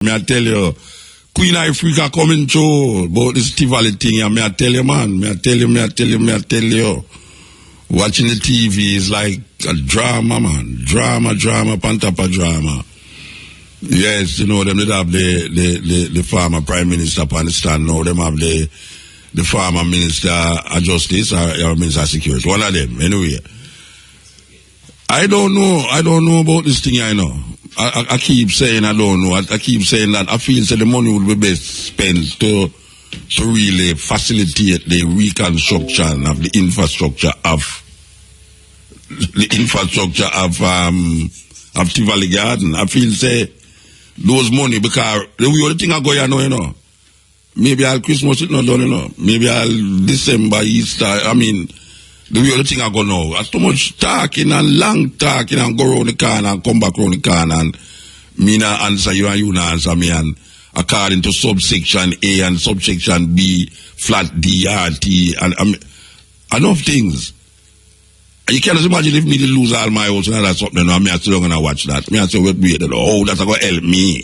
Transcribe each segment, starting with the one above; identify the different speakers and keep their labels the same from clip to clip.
Speaker 1: Me I tell you, Queen Africa coming through about this Tivoli thing, and me I tell you, man, me I tell you. Watching the TV is like a drama, man. Drama, on top of drama. Yes, you know, them did have the former Prime Minister upon the stand now. Them have the former Minister of Justice or Minister of Security. One of them, anyway. I don't know about this thing, I know. I keep saying I don't know. I keep saying that I feel that the money would be best spent to really facilitate the reconstruction of the infrastructure of Tivoli Garden. I feel say those money, because the only thing I go here now, you know. Maybe I'll Christmas it not done, you know. Maybe I'll December, Easter. I mean, the only thing I go now. There's too much talking and long talking and go around the corner and come back around the corner and me not answer you and you not answer me, and according to subsection A and subsection B, flat D, RT, and enough things. And you can't imagine if me to lose all my house and all that something, and me still going to watch that. Me I say, wait, oh, that's going to help me.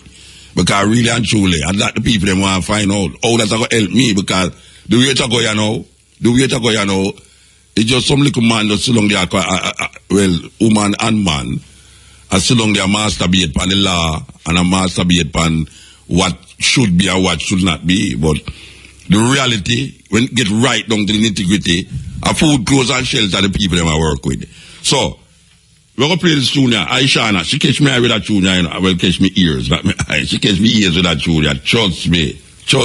Speaker 1: Because really and truly, and that the people them want to find out, oh, that's going to help me, because the way to go you know, it's just some little man that's still on there, well, woman and man, are still on there masturbate upon the law, and a masturbate upon what should be and what should not be. But the reality, when it get right down to the nitty-gritty, a food, clothes, and shelter the people them I work with. So, we're going to play this tune here. Aishana, she catch me with that tune here, you know. Well, catch me ears, not me eyes. She catch me ears with that tune here. Trust me. So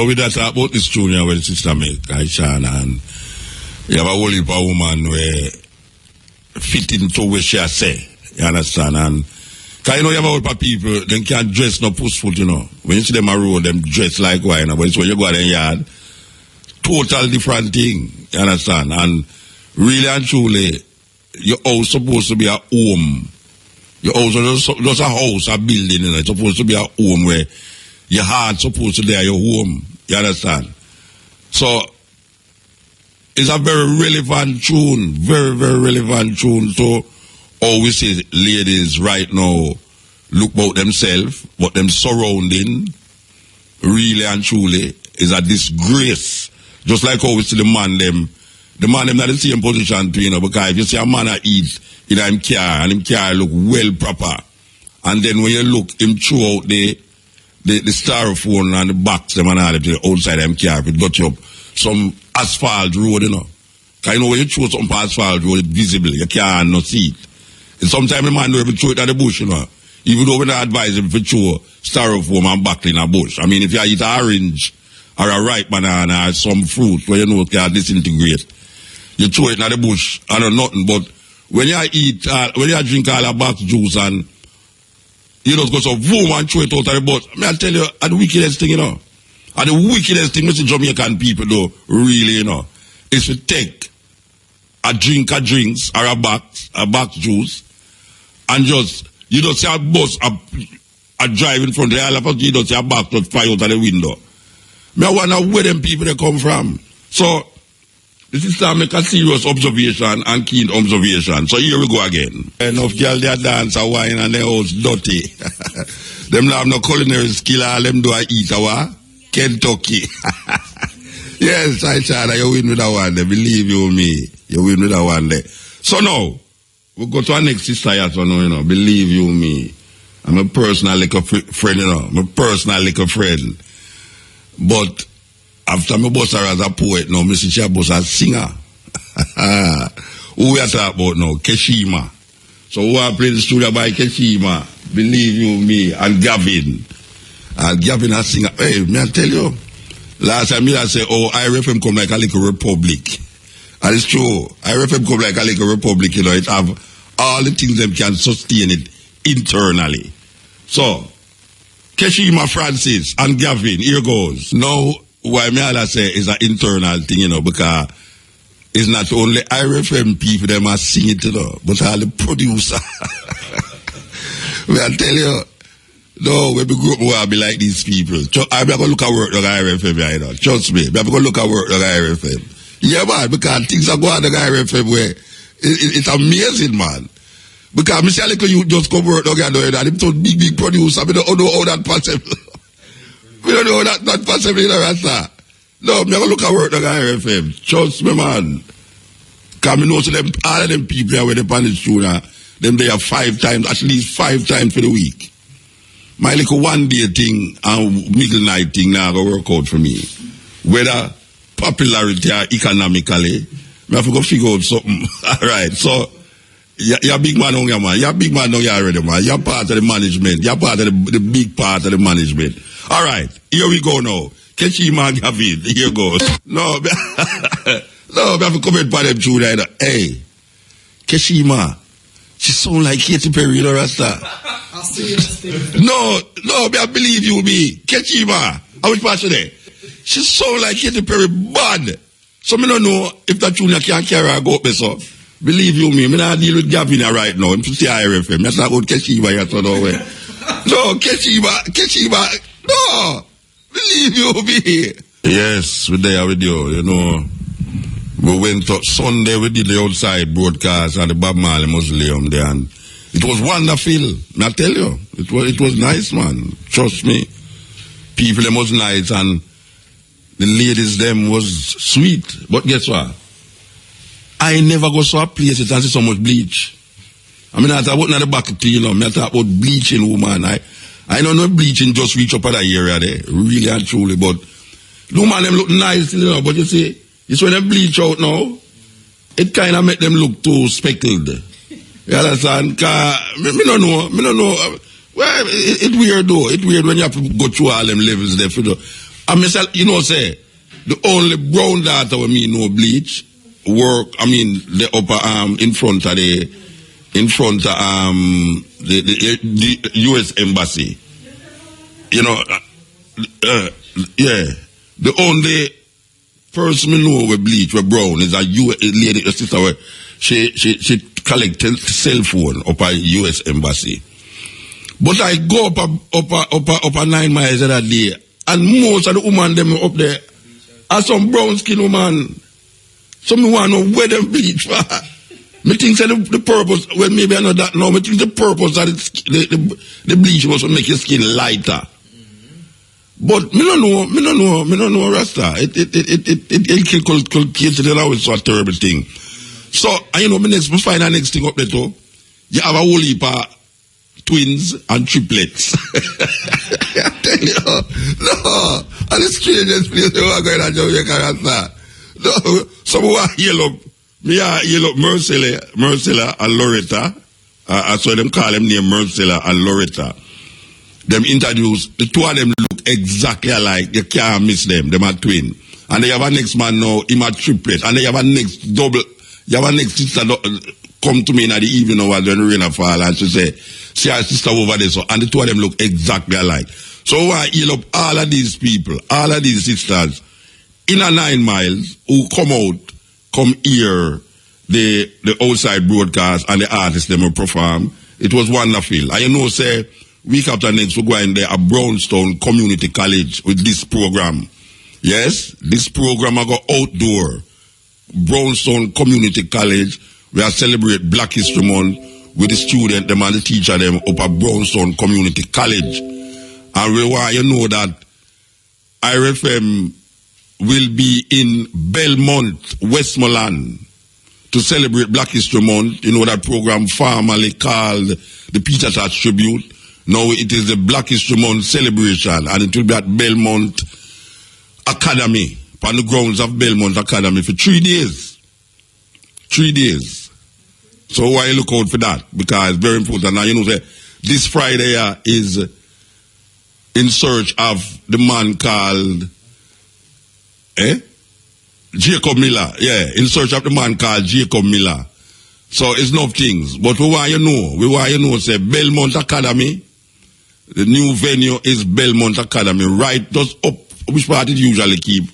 Speaker 1: with that, about this tune here, where the sister make, Aishana, and you have a whole heap of woman where fit into what she say. You understand? And because you know you have a whole heap of people, they can't dress no pussfoot, you know. When you see them a road, them dress like why, you know. But it's when you go out in the yard, total different thing. You understand? And really and truly, your house supposed to be a home. Your house is just a house, a building, you know. It's supposed to be a home where your heart supposed to be your home. You understand? So it's a very relevant tune, very, very relevant tune. So always say ladies right now look about themselves, what them surrounding really and truly is a disgrace. Just like how we see the man them not in the same position too, you know, because if you see a man that eat in him car and him car look well proper, and then when you look him throw out the styrofoam and the box them and all the outside him car, if it got you up some asphalt road, you know. Because you know when you throw something on asphalt road, it's visible, you can't not see it. And sometimes the man don't even throw it at the bush, you know. Even though we don't advise him to throw styrofoam and back in a bush. I mean, if you eat an orange or a ripe banana or some fruit where you know it can disintegrate, you throw it in the bush and nothing. But when you eat, when you drink all the box juice and you just go so boom and throw it out of the bush, I tell you, the wickedest thing, you know. And the wickedest thing Mr. Jamaican people do, really, you know, is to take a drink of drinks or a box juice, and you don't see a bus a drive in front of the other, you don't see a box just fly out of the window. I wonder where them people they come from. So, this is to make a serious observation and keen observation. So here we go again. Enough girls they dance a wine and their house dirty. Them have no culinary skill, all them do a eat our Kentucky. Yes, I said you win with that one there. Believe you me. You win with that one there. So now, we'll go to our next sister here, so now, you know, believe you me. I'm a personal little friend, you know. I'm a personal little friend. But after my boss her as a poet, now, Mr. Chia boss as singer. Who we are talking about now? Keshima. So who I play the studio by Keshima? Believe you me. And Gavin. And Gavin a singer. Hey, may I tell you? Last time I say, oh, IRFM come like a little republic. And it's true. IRFM come like a little republic, you know. It have all the things that can sustain it internally. So, Keshima Francis and Gavin, here goes. Now, why me all I say is an internal thing, you know, because it's not only IRFM people that must sing it, you know, but all the producer. I tell you, no, when we grow up, we'll be like these people. I'm going to look at work like IRFM, you know. Trust me. I'm going to look at work like IRFM. Yeah, man, because things are going on like IRFM where it's amazing, man. Because Mr. Little you just come work down here and him so big producer. We don't know how that possible. We don't know how that possible in the Rasta. No, I'm never look at work down here FM. Trust me, man. Because I know so them, all of them people here with the panic tuna, them they are 5 times, at least 5 times for the week. My little one day thing and middle night thing now go work out for me. Whether popularity or economically, I have to go figure out something. Alright, so you're a big man on your man. You're a big man on your already, man. You're part of the management. You're part of the big part of the management. Alright, here we go now. Keshima David, here goes. No, no, I have to comment by them too right now. Hey, Keshima, she sound like Katy Perry, you know, Rasta.
Speaker 2: I'll see you.
Speaker 1: No, I believe you, me. Keshima, how much part today? She sound like Katy Perry bad. So me don't know if that tune can carry her go up so. Believe you me not deal with Gavin right now. I'm see IRFM. That's not about Keshima yet so no way. No, Keshima, no. Believe you me. Yes, we're there with you, you know. We went to Sunday, we did the outside broadcast at the Bob Marley Mausoleum there, and it was wonderful. I tell you, it was nice, man. Trust me. People, them was nice, and the ladies, them was sweet. But guess what? I never go to a place that has so much bleach. I mean, I thought about the back to you know, I thought about bleaching woman. I don't know bleaching just reach up at that area there, really and truly, but the woman, them look nice, you know, but you see, it's when they bleach out now, it kind of make them look too speckled. You understand? Cause me don't know. Well, it's weird though. It's weird when you have to go through all them levels there. I myself, you know, say, the only brown daughter with me no bleach, work, I mean, the upper arm in front of the U.S. Embassy. You know, yeah. The only person me know with bleach, with brown, is a lady, a sister, where she collected cell phone up at U.S. Embassy. But I go up 9 miles that day, and most of the women them up there are some brown skin woman. So me want to know where them bleach for. Me think say the purpose, well maybe I know that now, me think the purpose that the bleach was to make your skin lighter. But me don't know Rasta. It could always so a terrible thing. So, you know, me find the next thing up there too. You have a whole heap of twins and triplets. I tell you, no. And the strangest place you are going to Jamaica, Rasta. No, someone yellow. Me are yellow Mercilla and Loretta. I saw them call them name Mercilla and Loretta. Them introduce, the two of them look exactly alike. You can't miss them. Them are twin. And they have a next man now, him a triplet. And they have a next double, you have a next sister come to me in the evening hours when the rain fall and she say, see her sister over there. So, and the two of them look exactly alike. So I heal up all of these people, all of these sisters, in a 9 miles, who come hear the outside broadcast and the artists them will perform. It was wonderful. I know say, week after next, we're going there at Brownstone Community College with this program. Yes, this program I go outdoor. Brownstone Community College, we are celebrate Black History Month with the student them and the teacher them up at Brownstone Community College. And we want you know that IRFM will be in Belmont, Westmoreland to celebrate Black History Month. You know that program formerly called the Peter Touch Tribute. Now it is the Black History Month celebration, and it will be at Belmont Academy, on the grounds of Belmont Academy for 3 days. 3 days. So why you look out for that? Because it's very important. Now you know that this Friday is in search of the man called Jacob Miller. Yeah, in search of the man called Jacob Miller. So it's enough things. But we want you know, say Belmont Academy. The new venue is Belmont Academy, right just up, which part it usually keep,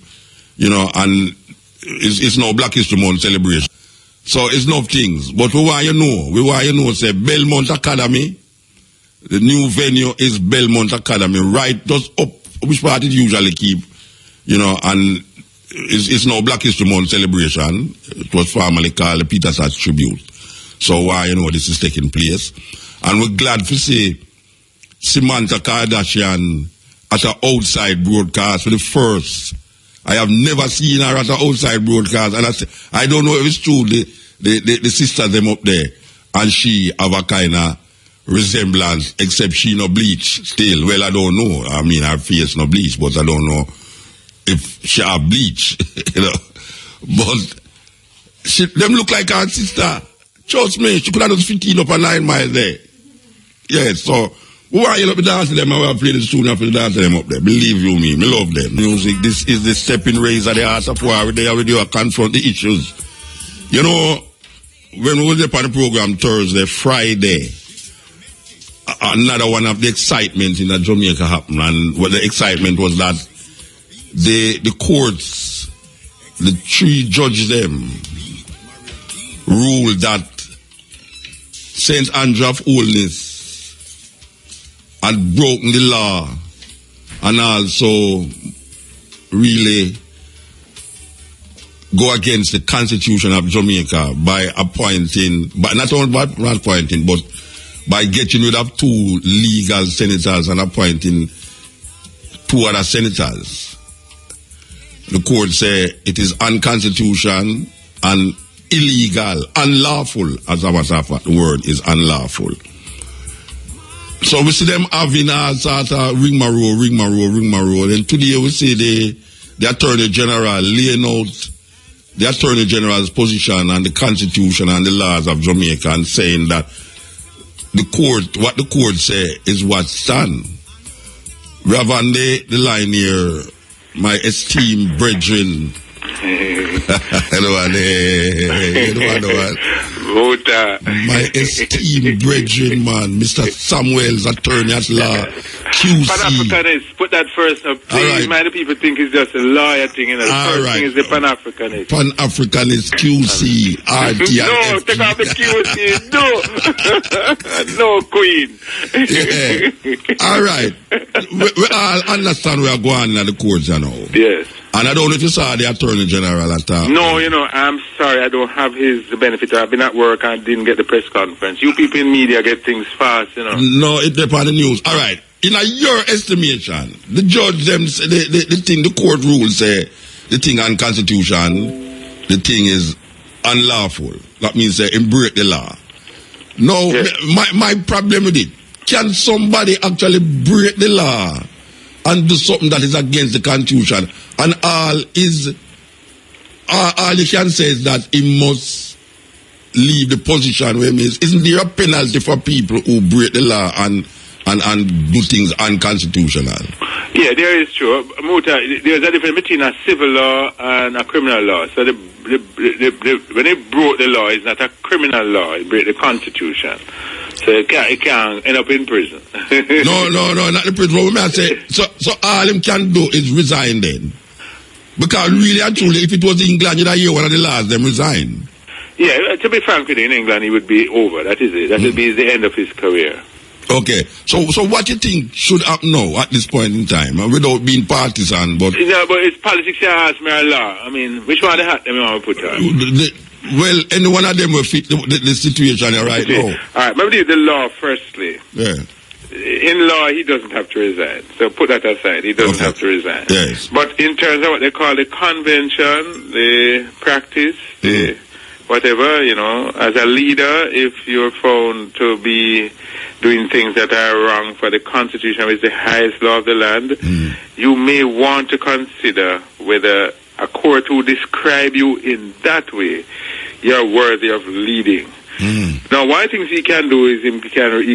Speaker 1: you know, and it's now Black History Month celebration. So it's enough things. But we want you know, say Belmont Academy. The new venue is Belmont Academy, right just up, which part it usually keep, you know, and it's now Black History Month celebration. It was formerly called the Peter Touch Tribute. So why, you know, this is taking place. And we're glad to see Samantha Kardashian at an outside broadcast for the first. I have never seen her at an outside broadcast. And I don't know if it's true, the sisters them up there, and she have a kind of resemblance, except she no bleach still. Well, I don't know. I mean, her face no bleach, but I don't know if she have bleach, you know. But them look like her sister. Trust me, she could have just 15 up a 9 mile there. Yes, so why you not be dancing them? I will play the tune after the dance them up there. Believe you me love them. Music, this is the Steppin Razor, the art of war. They already confront the issues. You know, when we was up on the program Thursday, Friday, another one of the excitement in Jamaica happened, and what the excitement was that the courts, the 3 judges them, ruled that St. Andrew of Holiness had broken the law and also really go against the Constitution of Jamaica by appointing, but not only by appointing, but by getting rid of 2 legal senators and appointing 2 other senators. The court say it is unconstitutional and illegal, unlawful, as a matter of fact, the word is unlawful. So we see them having a sort of rigmarole. And today we see the Attorney General laying out the Attorney General's position on the Constitution and the laws of Jamaica and saying that what the court say is what stand. We have on the line here my esteemed brethren.
Speaker 3: Muta.
Speaker 1: My esteemed brethren, man, Mr. Samuel's attorney at law, QC.
Speaker 3: Pan-Africanist, put that first up. Please, right. The people think it's just a lawyer thing, you know. The first thing is the Pan-Africanist.
Speaker 1: Pan-Africanist, QC, RT.
Speaker 3: No, take off the QC, no. No, Queen.
Speaker 1: Yeah. All right. We all understand we are going at the courts, you know.
Speaker 3: Yes.
Speaker 1: And I don't know if you saw the Attorney General at all.
Speaker 3: No, you know, I'm sorry, I don't have his benefit. I've been at work and didn't get the press conference. You people in media get things fast, you know. No,
Speaker 1: it depends on the news. All right. In your estimation, the judge, the thing, the court rules say, the thing on Constitution, the thing is unlawful. That means say, break the law. No, yes. my problem with it, can somebody actually break the law and do something that is against the Constitution? And all you can say is that he must leave the position where he is. Isn't there a penalty for people who break the law and do things unconstitutional? Yeah,
Speaker 3: there is true. Muta, there's a difference between a civil law and a criminal law. So when they broke the law, it's not a criminal law. It break the Constitution. So it can't end up in prison.
Speaker 1: No, not in prison. What I say, so all him can do is resign then. Because really and truly, if it was England, you'd hear one of the laws, them resign. Yeah,
Speaker 3: to be frank with you, in England, he would be over. That is it. That would be the end of his career.
Speaker 1: Okay. So what do you think should happen now at this point in time, without being partisan? But
Speaker 3: yeah, but it's politics you ask me a law. I mean, which one of the hat them you want to put on?
Speaker 1: Well, any one of them will fit the situation right now.
Speaker 3: All right, maybe the law firstly.
Speaker 1: Yeah.
Speaker 3: In law, he doesn't have to resign. So put that aside. He doesn't have to resign.
Speaker 1: Yes.
Speaker 3: But in terms of what they call the convention, the practice, the whatever, you know, as a leader, if you're found to be doing things that are wrong for the Constitution, which is the highest law of the land, you may want to consider whether a court who describe you in that way, you're worthy of leading. Now, one of the things he can do is he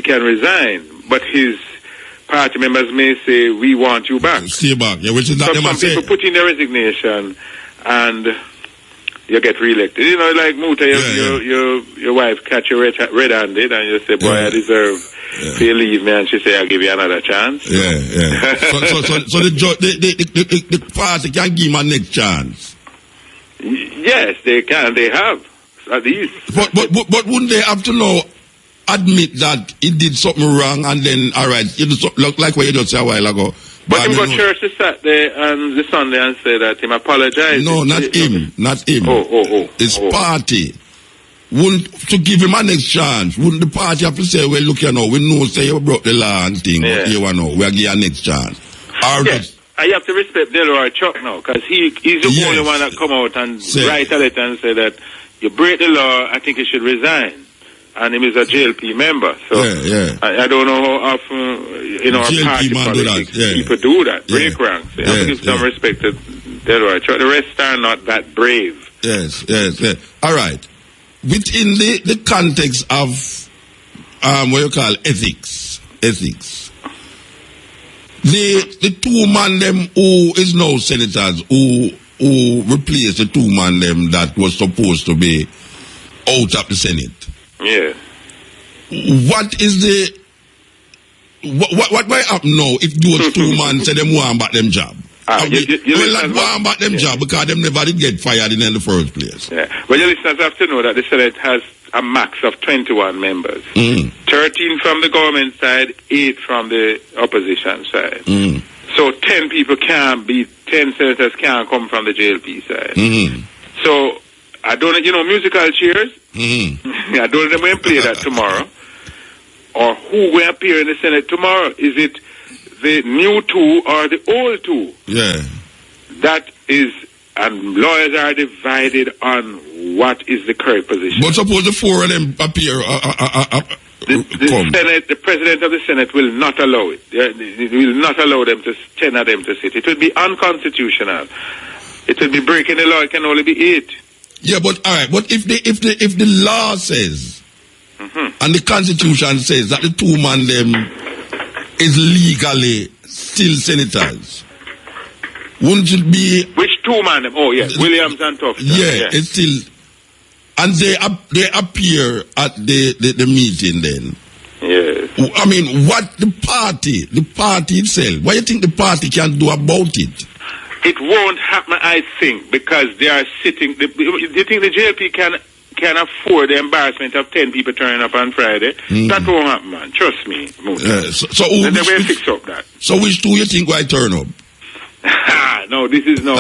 Speaker 3: can resign, but his party members may say, we want you back.
Speaker 1: Stay back. Yeah, which is that
Speaker 3: some people put in their resignation and you get re-elected. You know, like Muta, your wife catch you red-handed and you say, boy, I deserve for you leave me, and she say, I'll give you another chance.
Speaker 1: Yeah. So the party can give him a next chance.
Speaker 3: Yes, they can. They have. At least.
Speaker 1: But wouldn't they have to know, admit that he did something wrong and then, all right, you do look like what you just said a while ago.
Speaker 3: But him go to church the Saturday and the Sunday and say that him apologize.
Speaker 1: No, not him.
Speaker 3: Oh.
Speaker 1: It's party. to give him a next chance, wouldn't the party have to say, well, look, you know, we know say you broke the law and thing, but you know, we'll give you a next chance.
Speaker 3: Yes, I have to respect Delroy Chuck now, because he's the only one that come out and write a letter and say that you break the law, I think you should resign. And he is a JLP member, so I don't know how often in our party politics people do that, break ranks. I have to give some respect to Delroy Chuck. The rest are not that brave.
Speaker 1: Yes. All right. Within the context of what you call ethics, the two man them who is now senators who replaced the two man them that was supposed to be out of the Senate.
Speaker 3: Yeah.
Speaker 1: What is what might happen now if those two man say them want back them job? Want back them job because them never did get fired in the first place.
Speaker 3: Yeah. Well, your listeners have to know that the Senate has a max of 21 members. 13 from the government side, 8 from the opposition side. So 10 people can't be, 10 senators can't come from the JLP side. So, I don't know, musical chairs? I don't know when play that tomorrow. Or who will appear in the Senate tomorrow? Is it the new two or the old two?
Speaker 1: Yeah.
Speaker 3: That is, and lawyers are divided on what is the correct position.
Speaker 1: But suppose the 4 of them appear.
Speaker 3: The Senate, the president of the Senate will not allow it. It will not allow them to 10 of them to sit. It will be unconstitutional. It will be breaking the law. It can only be 8.
Speaker 1: Yeah, but all right. But if the law says and the Constitution says that the two man them is legally still senators, wouldn't it be?
Speaker 3: Which two man them? Oh yes, Williams and Tufts.
Speaker 1: Yeah, it's still, and they appear at the meeting then.
Speaker 3: Yes.
Speaker 1: I mean, what the party itself, what do you think the party can do about it?
Speaker 3: It won't happen, I think, because they are sitting. Do you think the JLP can afford the embarrassment of 10 people turning up on Friday? That won't happen, man. Trust me.
Speaker 1: So
Speaker 3: they will fix up that.
Speaker 1: So which two you think will turn up?
Speaker 3: No, this is no.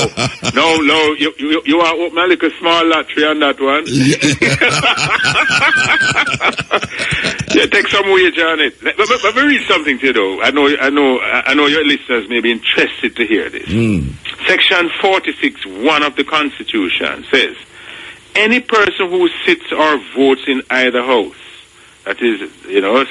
Speaker 3: You are open a little small lottery on that one. Yeah, take some wager on it. But read something to you though. I know your listeners may be interested to hear this. Section 46(1) of the Constitution says, any person who sits or votes in either house, that is,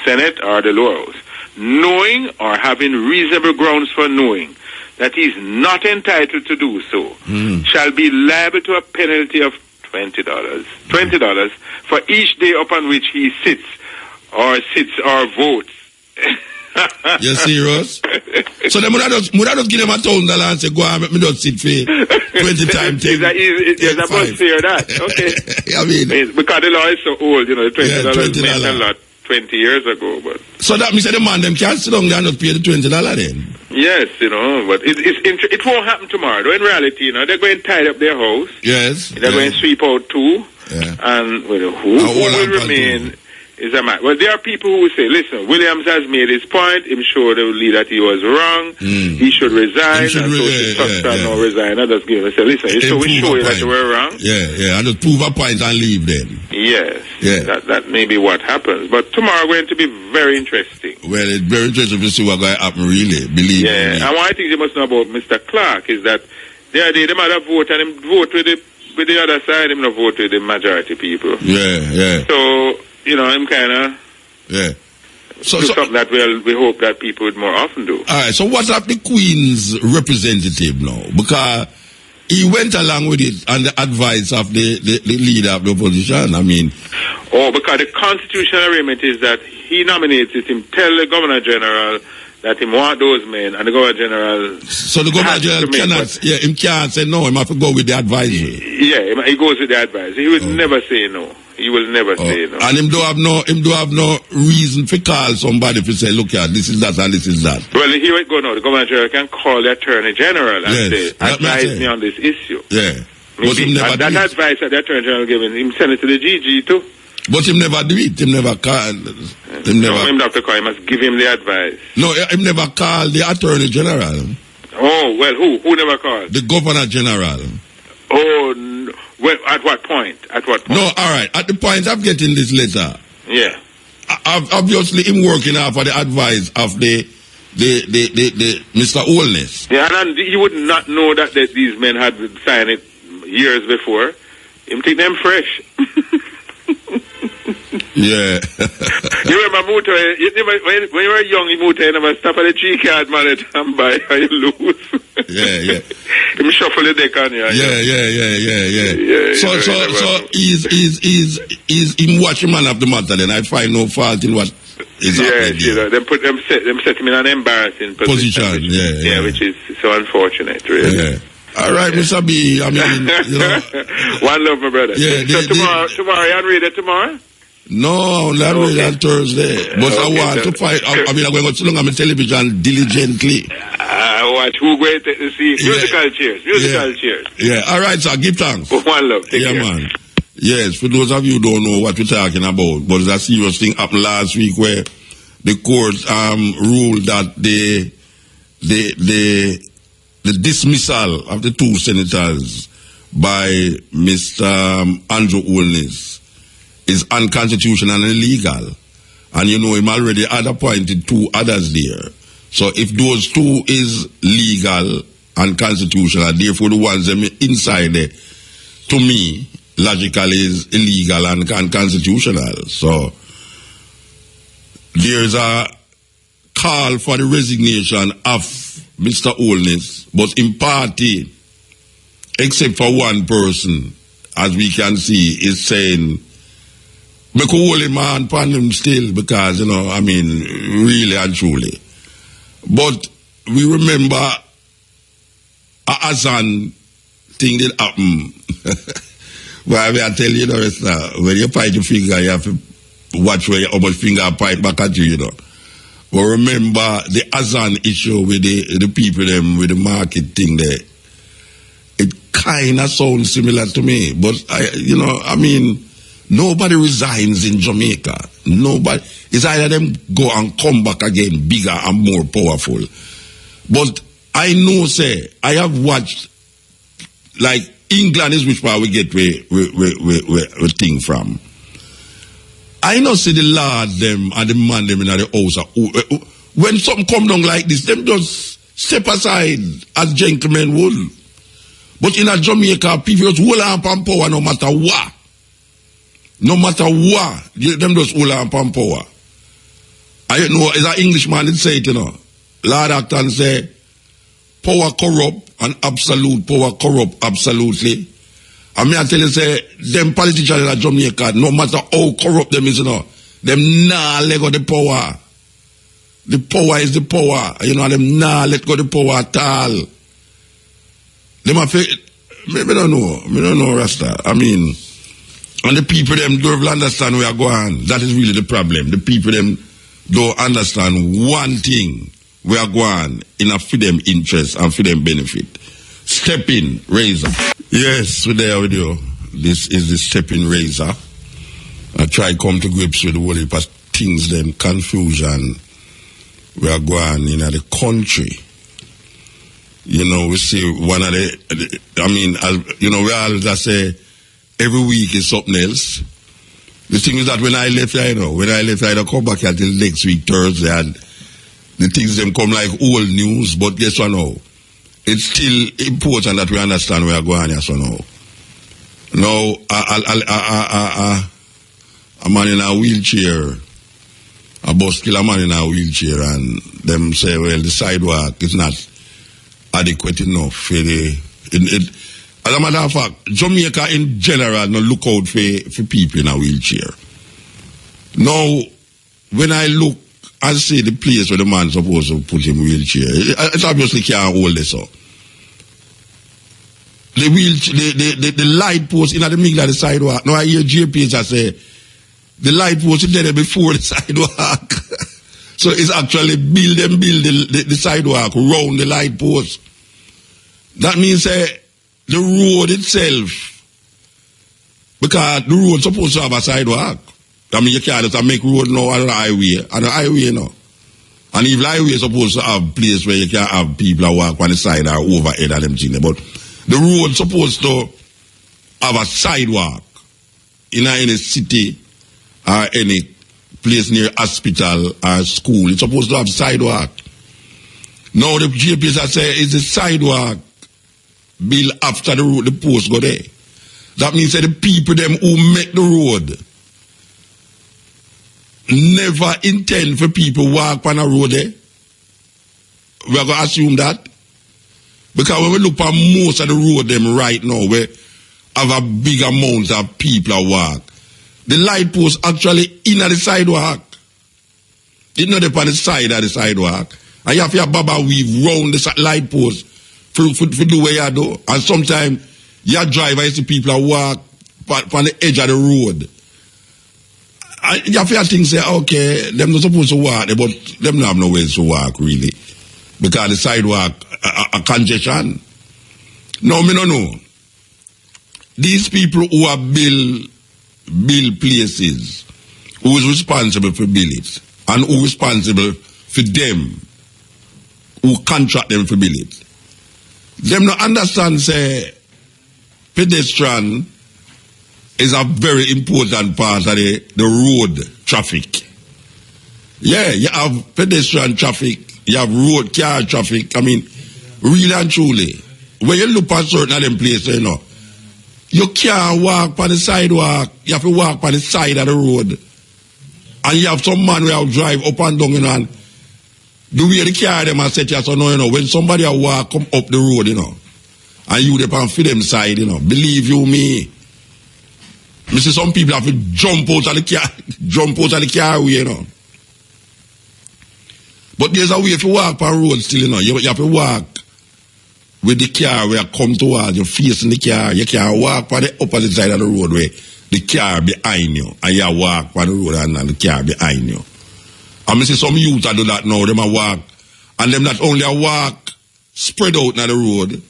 Speaker 3: Senate or the lower house, knowing or having reasonable grounds for knowing that he is not entitled to do so, shall be liable to a penalty of $20 for each day upon which he sits or votes.
Speaker 1: You serious? So they would have just give them $1,000 and say, go and make me just sit for 20 times.
Speaker 3: Yes, I must hear that. Okay.
Speaker 1: I mean,
Speaker 3: because the law is so old, the $20 meant a lot 20 years ago. But
Speaker 1: so that means that the man them can't sit down there and not pay the $20 then?
Speaker 3: Yes, but it won't happen tomorrow. Though in reality, they're going to tie up their house.
Speaker 1: Yes.
Speaker 3: They're going to sweep out 2. Yeah. And who will remain is a matter. Well, there are people who will say, listen, Williams has made his point. I'm sure they will lead that he was wrong. He should resign. And so should not resign. I just give him and say, listen, so we show you that you were wrong.
Speaker 1: Yeah. And just prove a point and leave then.
Speaker 3: Yes. Yeah. That may be what happens. But tomorrow going to be very interesting.
Speaker 1: Well, it's very interesting to see what's going to happen, really. Believe me.
Speaker 3: Yeah. And one thing you must know about Mr. Clark is that the other day, they might have voted and him vote with the other side, him not vote with the majority people.
Speaker 1: Yeah.
Speaker 3: So, I'm kind of...
Speaker 1: Yeah.
Speaker 3: So something that we hope that people would more often do.
Speaker 1: All right, so what's up the Queen's representative now? Because he went along with it on the advice of the leader of the opposition, I mean...
Speaker 3: Oh, because the constitutional arrangement is that he nominates it, him tell the Governor General that he want those men, and the Governor General... So the Governor General
Speaker 1: him can't say no, he have to go with the advisory.
Speaker 3: Yeah, he goes with the advisory. He would never say no. He will never say no.
Speaker 1: And him do have no reason to call somebody to say, look here, this is that and this is that.
Speaker 3: Well, here it go now. The Governor General can call the Attorney General and say, advise me on this issue.
Speaker 1: Yeah.
Speaker 3: But him never that advice that the Attorney General given him, send it to the GG too.
Speaker 1: But him never do it. Him never call.
Speaker 3: Him have to call. He must give him the advice.
Speaker 1: No, him never call the Attorney General.
Speaker 3: Oh, well, who? Who never called?
Speaker 1: The Governor General.
Speaker 3: Oh, Well, at what point? At what point?
Speaker 1: No, all right. At the point of getting this letter,
Speaker 3: Yeah.
Speaker 1: obviously him working out for the advice of the Mr. Oldness.
Speaker 3: Yeah, and you would not know that these men had signed it years before. Him think them fresh.
Speaker 1: Yeah.
Speaker 3: You remember Muta, when you were young, Muta, you never stop at the 3 card man and buy and you lose.
Speaker 1: Yeah.
Speaker 3: Him shuffle the deck on you.
Speaker 1: Yeah. So he's him watching man of the matter. Then I find no fault in what is happening.
Speaker 3: You know, them set him in an embarrassing position.
Speaker 1: Yeah,
Speaker 3: which is so unfortunate, really.
Speaker 1: Yeah. All right, Mr. B. I mean, you know.
Speaker 3: One love, my brother.
Speaker 1: Yeah.
Speaker 3: So tomorrow, you read it tomorrow?
Speaker 1: No, I'm not ready on Thursday. But I want to fight. I mean, I'm going to sit on my television diligently.
Speaker 3: I watch who great to see. Musical cheers.
Speaker 1: Yeah, all right, sir. Give thanks.
Speaker 3: One love. Take care.
Speaker 1: Man. Yes, for those of you who don't know what we're talking about, but there's a serious thing happened last week where the court ruled that the dismissal of the 2 senators by Mr. Andrew Oldness is unconstitutional and illegal. And you know, him already had appointed 2 others there. So if those 2 is legal and constitutional, therefore the ones them inside there, to me, logically is illegal and unconstitutional. So there's a call for the resignation of Mr. Oldness, but in party, except for one person, as we can see, is saying, make a holy man upon him still, because, you know, I mean, really and truly. But we remember a Azan thing that happened. Well, I tell you the rest now, when you point your finger, you have to watch where your other finger point back at you, you know. But remember the Azan issue with the people them with the market thing there. It kind of sounds similar to me, but nobody resigns in Jamaica. Nobody. It's either them go and come back again bigger and more powerful. But I know, I have watched, like, England is which part we get where thing from. I know see the lord them and the man them in the house. When something come down like this, them just step aside as gentlemen would. But in a Jamaica, people just hold on upon power no matter what. No matter what, them just hold on upon power. I know, it's an Englishman that say it, you know. Lord Acton say, power corrupt and absolute power corrupt absolutely. I mean, I tell you, say, them politicians in Jamaica, no matter how corrupt them is, you know, them nah let go the power. The power is the power. You know, them nah let go the power at all. Them have me don't know, Rasta. I mean, and the people them don't understand where I go on. That is really the problem. The people them don't understand one thing where I go on in a for them interest and for them benefit. Steppin Razor. Yes, we're there with you. This is the Steppin Razor. I try to come to grips with the whole heap of things, them confusion we are going in the country. You know, we see one of we all just say every week is something else. The thing is that when I left here, I come back here till next week, Thursday, and the things them come like old news, but guess what now? It's still important that we understand where we're going here, so now. Now, a man in a wheelchair, a bus kill a man in a wheelchair, and them say, well, the sidewalk is not adequate enough for as a matter of fact, Jamaica in general no look out for people in a wheelchair. Now, when I look and see the place where the man supposed to put him in wheelchair, it obviously can't hold this up. The light post in the middle of the sidewalk. Now I hear JP just say the light post is there before the sidewalk. So it's actually build the sidewalk around the light post. That means the road itself, because the road supposed to have a sidewalk. I mean, you can't just make road now on a highway now. And if the highway is supposed to have place where you can have people who walk on the side or overhead and them things. But the road supposed to have a sidewalk in any city or any place near hospital or school. It's supposed to have sidewalk. Now the JPs I say is the sidewalk built after the road, the post go there. That means that the people them who make the road never intend for people walk on a road there. We are going to assume that. Because when we look at most of the road them right now, we have a big amount of people that walk. The light post actually in the sidewalk. It's not up on the side of the sidewalk. And you have your baba weave round the light post for do what you do. And sometimes you drive and you see people that walk on the edge of the road. And you have to think, say, okay, them not supposed to walk, but them not have no ways to walk, really. Because the sidewalk a congestion. No, me no know. These people who are build places, who is responsible for build it, and who is responsible for them, who contract them for build it. Them not understand, say, pedestrian is a very important part of the road traffic. Yeah, you have pedestrian traffic, you have road car traffic. I mean, really and truly, when you look at certain of them places, you know, you can't walk on the sidewalk, you have to walk on the side of the road. And you have some man who have drive up and down, you know, and the way the car them and set you so, you know, when somebody walk come up the road, you know, and you depend for them side, you know, believe you me. I see some people have to jump out of the car, you know. But there's a way if you walk on road still, you know, you have to walk with the car where you come towards, you're facing the car, you can't walk on the opposite side of the road where the car behind you, and you walk on the road and the car behind you. And I see some youth that do that now, them a walk, and them not only a walk spread out on the road,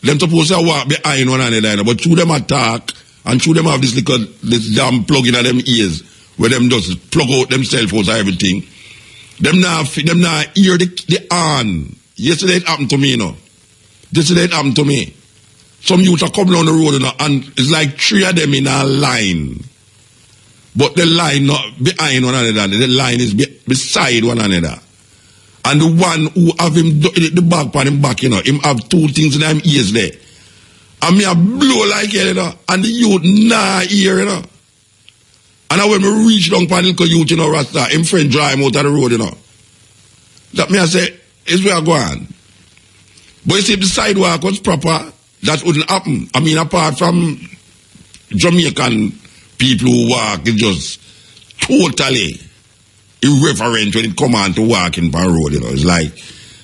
Speaker 1: them supposed to walk behind one another, but through them attack, and through them have this damn plug in them ears, where them just plug out themselves out of everything. Them not hear the horn. Yesterday it happened to me, you know. Yesterday it happened to me. Some youth are coming on the road, you know, and it's like three of them in a line. But the line not behind one another. The line is beside one another. And the one who have him, the back on him back, you know, him have two things in them ears there. And me a blow like hell, you know, and the youth nah hear, you know. And when we reach down for the little youth, you know, Rasta, him friend drive him out of the road, you know. That me I say, is where I go on. But you see, if the sidewalk was proper, that wouldn't happen. I mean, apart from Jamaican people who walk, it's just totally irreverent when it come on to walking on the road, you know. It's like,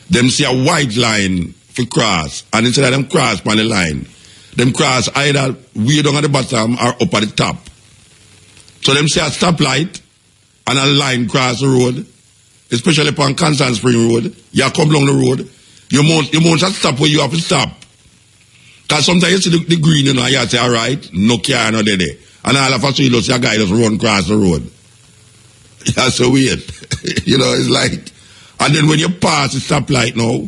Speaker 1: them see a white line for cross, and instead of them cross on the line, them cross either way down at the bottom or up at the top. So them see a stoplight and a line cross the road, especially upon Constant Spring Road. You come along the road, you must stop where you have to stop. Because sometimes you see the green, you know, and you say, all right, no car, no there. And all of a sudden you see a guy just run across the road. That's so weird. You know, it's like, and then when you pass the stoplight now,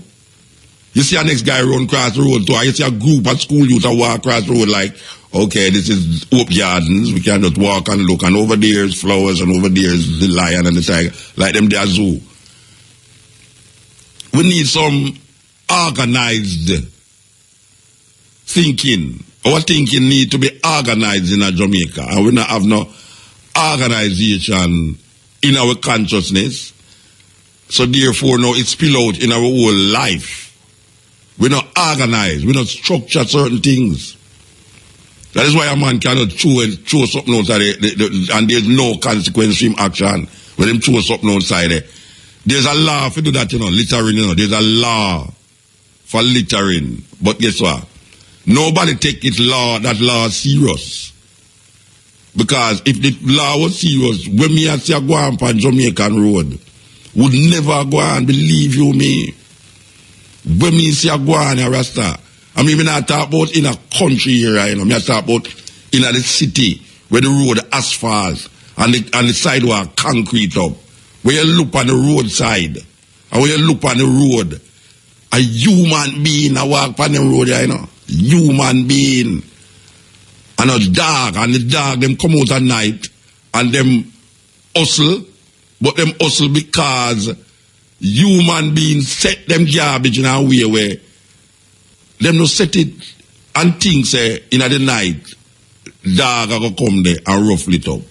Speaker 1: you see a next guy run across the road too, and you see a group of school youth walk across the road like, okay, this is Hope Gardens, we can just walk and look, and over there is flowers, and over there is the lion and the tiger, like them there zoo. We need some organized thinking. Our thinking need to be organized in Jamaica, and we not have no organization in our consciousness. So therefore now it spill out in our whole life. We're not organized, we not structure certain things. That is why a man cannot throw something outside and there's no consequence to him action when him throw something outside there. There's a law for do that, you know, littering, you know. There's a law for littering. But guess what? Nobody take that law serious. Because if the law was serious, when me and say go on Jamaican road, would never go on, believe you me. When me say go on, Rasta. I mean, when I talk about in a country here, you know, I talk about in a city where the road asphalt and the sidewalk concrete up. When you look on the roadside, and when you look on the road, a human being I walk on the road, you know, human being. And a dog, and the dog, them come out at night, and them hustle, but them hustle because human beings set them garbage in a way where them no set it and think say in the night, dog are gonna come there and ruffle it up.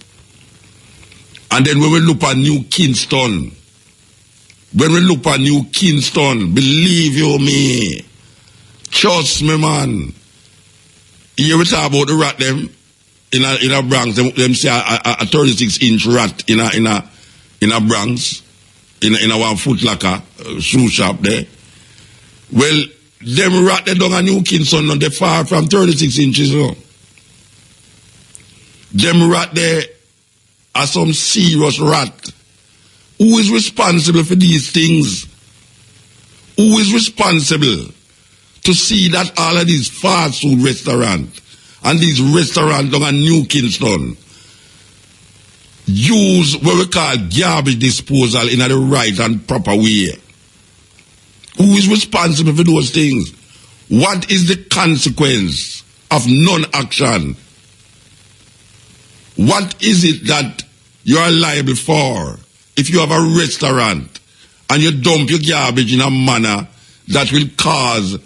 Speaker 1: And then when we look at New Kingston, believe you me, trust me, man. Here we talk about the rat them in a Bronx. Them say a 36-inch rat in a Bronx, in a 1 Foot Locker shoe shop there. Well, them rat they down a New Kingston, they far from 36 inches long. Them rat there are some serious rat. Who is responsible for these things? Who is responsible to see that all of these fast food restaurants and these restaurants down in New Kingston use what we call garbage disposal in the right and proper way? Who is responsible for those things? What is the consequence of non-action? What is it that you are liable for if you have a restaurant and you dump your garbage in a manner that will cause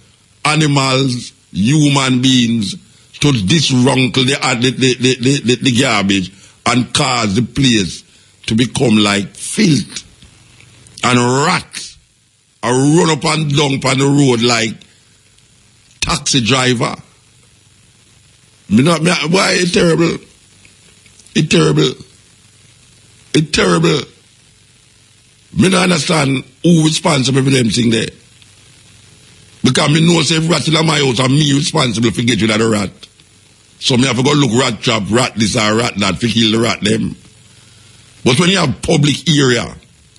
Speaker 1: animals, human beings to disrunkle the garbage and cause the place to become like filth, and rats are run up and down on the road like taxi driver? Why it's terrible? It's terrible. It's terrible. Me don't understand who responsible for them thing there. Because me know say if rat in my house and me responsible for get rid of the rat. So me have to go look rat trap, rat this or rat that to kill the rat them. But when you have public area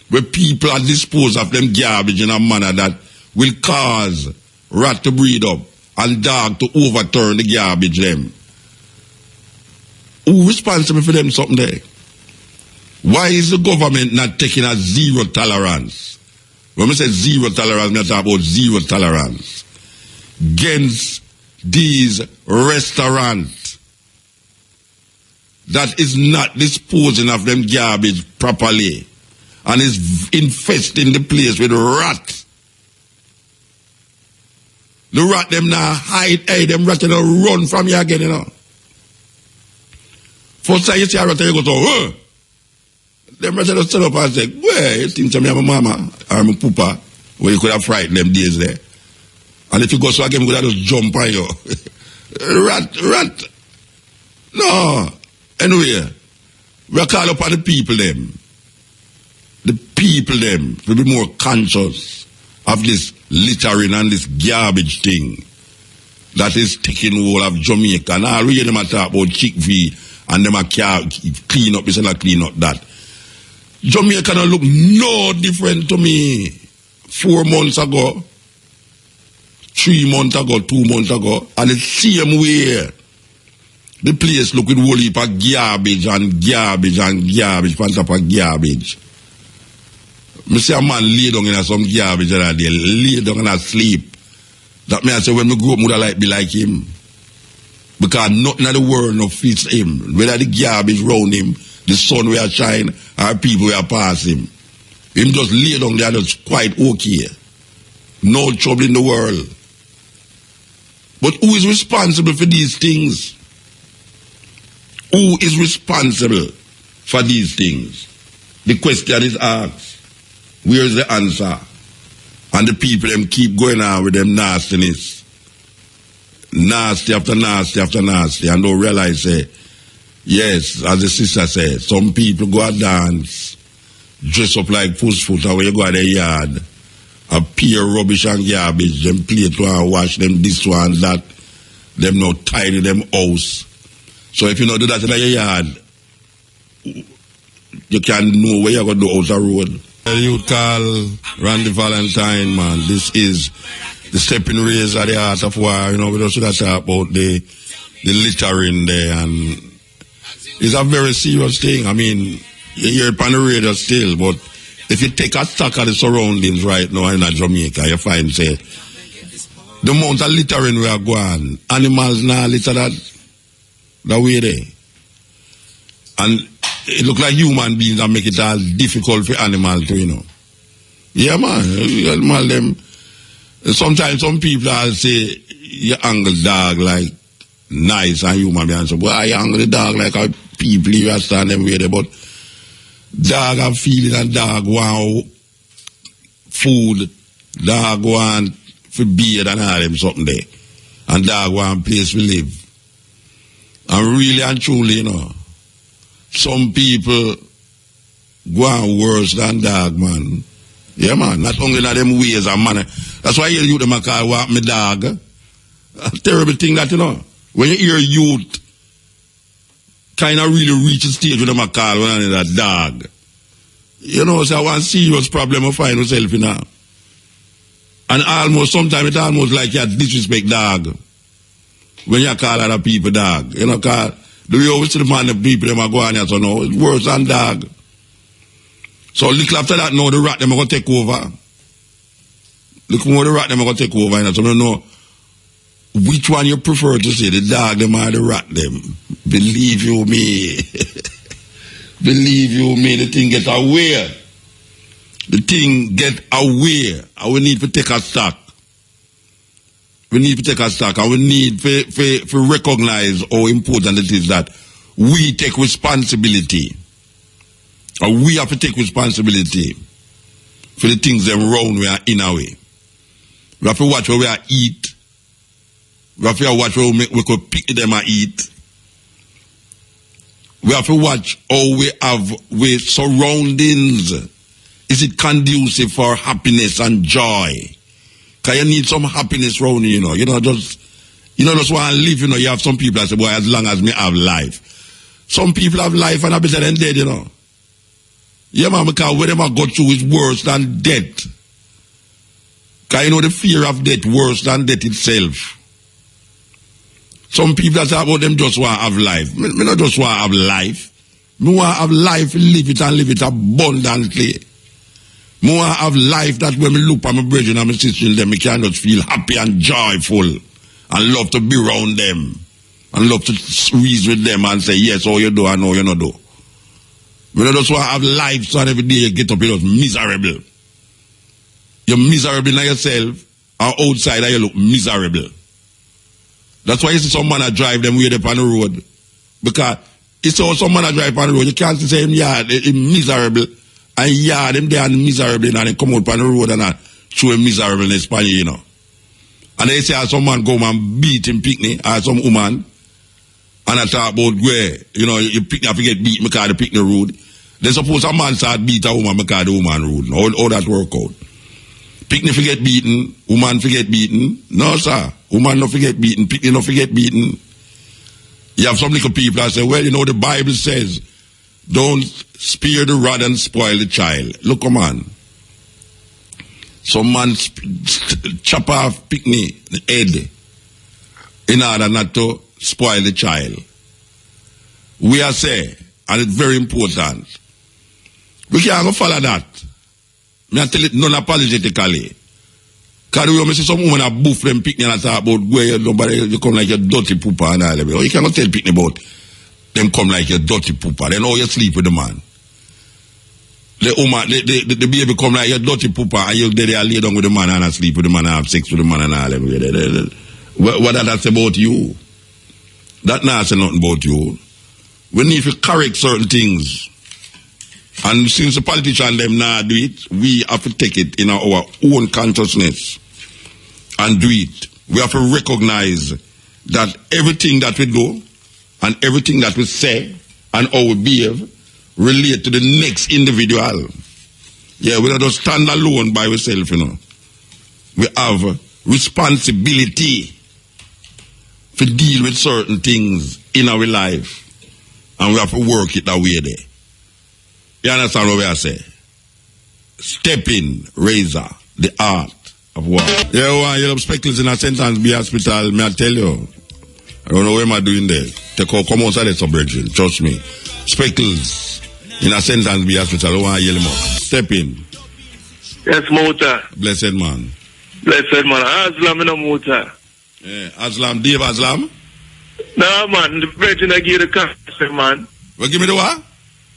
Speaker 1: where people are disposed of them garbage in a manner that will cause rat to breed up and dog to overturn the garbage them, who responsible for them something there? Why is the government not taking a zero tolerance? When we say zero tolerance, we talk about zero tolerance against these restaurants that is not disposing of them garbage properly and is infesting the place with rats. The rat them now hide, them rat them run from you again, you know. First time you see a rat, you go to, them rat just set up and say, well, you think to me, I'm a mama or my papa, where you could have frightened them days there. And if you go so again, you could have just jump on you. rat. No. Anyway, we call upon the people them. The people them to be more conscious of this littering and this garbage thing that is taking hold of Jamaica. Now, we hear them talk about Chick-fil-A and them clean up this and clean up that. Jamaica don't look no different to me 4 months ago, 3 months ago, 2 months ago, and the same way. The place look with whole heap of garbage and garbage and garbage on top of garbage. I see a man lay down in some garbage the other day, lay down and sleep. That means I say when me grow up, would I be like him? Because nothing in the world no fits him. Whether the garbage round him, the sun will shine, or people will pass him. Him just lay down there, that's quite okay. No trouble in the world. But who is responsible for these things? Who is responsible for these things? The question is asked. Where is the answer? And the people them keep going on with them nastiness. Nasty after nasty after nasty. And don't realize, yes, as the sister said, some people go and dance, dress up like pussfoot, and when you go to the yard, appear rubbish and garbage, them plate one, wash them this one, that, them not tidy them house. So if you not do that in your yard, you can know where you're going to do out the road. You call Randy Valentine, man. This is the Steppin Razor, the art of war. You know, we don't should talk about the littering there, and it's a very serious thing. I mean, you hear it on the radio still, but if you take a stock of the surroundings right now in Jamaica, you find, say, the amount of littering we are going, animals now litter that. That way there. And it look like human beings that make it all difficult for animals to, you know. Yeah, man. Animal them. Sometimes some people will say, you angle dog like nice and human beings. But I angle the dog like a people, you understand them way there. But dog have feeling and dog want food. Dog want for beard and all them something there. And dog want place to live. And really and truly, you know, some people go on worse than dog, man. Yeah, man. Not only in them ways and manner. That's why you them a call walk me dog. A terrible thing that, you know. When you hear youth kind of really reach a stage with them a call one another dog. You know, so one serious problem I find myself in now. And almost, sometimes it's almost like you disrespect dog. When you call other people dog. You know, call, do you always see the man, the people them are going here, so no, it's worse than dog. So little after that, now the rat them are going to take over. Look more the rat them are going to take over. So I don't know which one you prefer to say, the dog them or the rat them. Believe you me. Believe you me, the thing get aware. The thing get aware. And we need to take a stock. We need to take a stock. And we need to recognize how important it is that we take responsibility. And we have to take responsibility for the things that around we are in our way. We have to watch where we are eat. We have to watch where we could pick them and eat. We have to watch how we have with surroundings. Is it conducive for happiness and joy? Because you need some happiness around you, you know. You know, just want to live, you know. You have some people that say, boy, as long as me have life. Some people have life and are better than dead, you know. Yeah, man, because what them go through is worse than death. Because you know the fear of death worse than death itself. Some people that say about them just want to have life. Me not just want to have life. Me want to have life, live it and live it abundantly. Me want to have life that when me look at my brethren and my sisters, them, me can just feel happy and joyful. And love to be around them. And love to reason with them and say, yes, all you do, I know you not do. We don't just want to have life so every day you get up, you're miserable. You're miserable in yourself, or outside you look miserable. That's why you see some man that drive them way up on the road. Because you see some man that drive on the road, you can't see him yard, he's miserable, and yard him there and miserable, and they come out on the road and show him miserableness for you, you know. And they say some man go and beat him picnic, or some woman, and I talk about where, you know, you pick up, you get beat because they pick the road. They suppose a man start beat a woman because the woman rude. All that work out. Picnic forget beaten, woman forget beaten. No, sir. Woman no forget beaten, picnic no forget beaten. You have some little people that say, well, you know, the Bible says, don't spare the rod and spoil the child. Look, come on. Some man chop off picnic, the head, in order not to spoil the child. We are say, and it's very important, we can't go follow that. I tell it non-apologetically. Because you see some woman that boof them picnic and talk about where you come like a dirty pooper and all that. You can't tell picnic about them come like a dirty pooper. Then all you sleep with the man. The woman, the baby come like a dirty pooper and you there lay down with the man and sleep with the man and have sex with the man and all that. What that's about you? That not say nothing about you. We need to correct certain things. And since the politicians them not do it, we have to take it in our own consciousness and do it. We have to recognize that everything that we do and everything that we say and how we behave relate to the next individual. Yeah, we don't just stand alone by ourselves, you know. We have responsibility to deal with certain things in our life. And we have to work it that way there. You understand what I say? Steppin Razor, the art of war. Yeah, you have speckles in a sentence be hospital, may I tell you. I don't know what am I doing there. Come outside the subregion, trust me. Speckles in a sentence be hospital, I want to yell him up. Steppin.
Speaker 3: Yes, Muta.
Speaker 1: Blessed man.
Speaker 3: Blessed man. Aslam in a Muta.
Speaker 1: Yeah, Aslam, Dave Aslam?
Speaker 4: No, man, the virgin I give the calabash, man.
Speaker 1: Well, give me the what?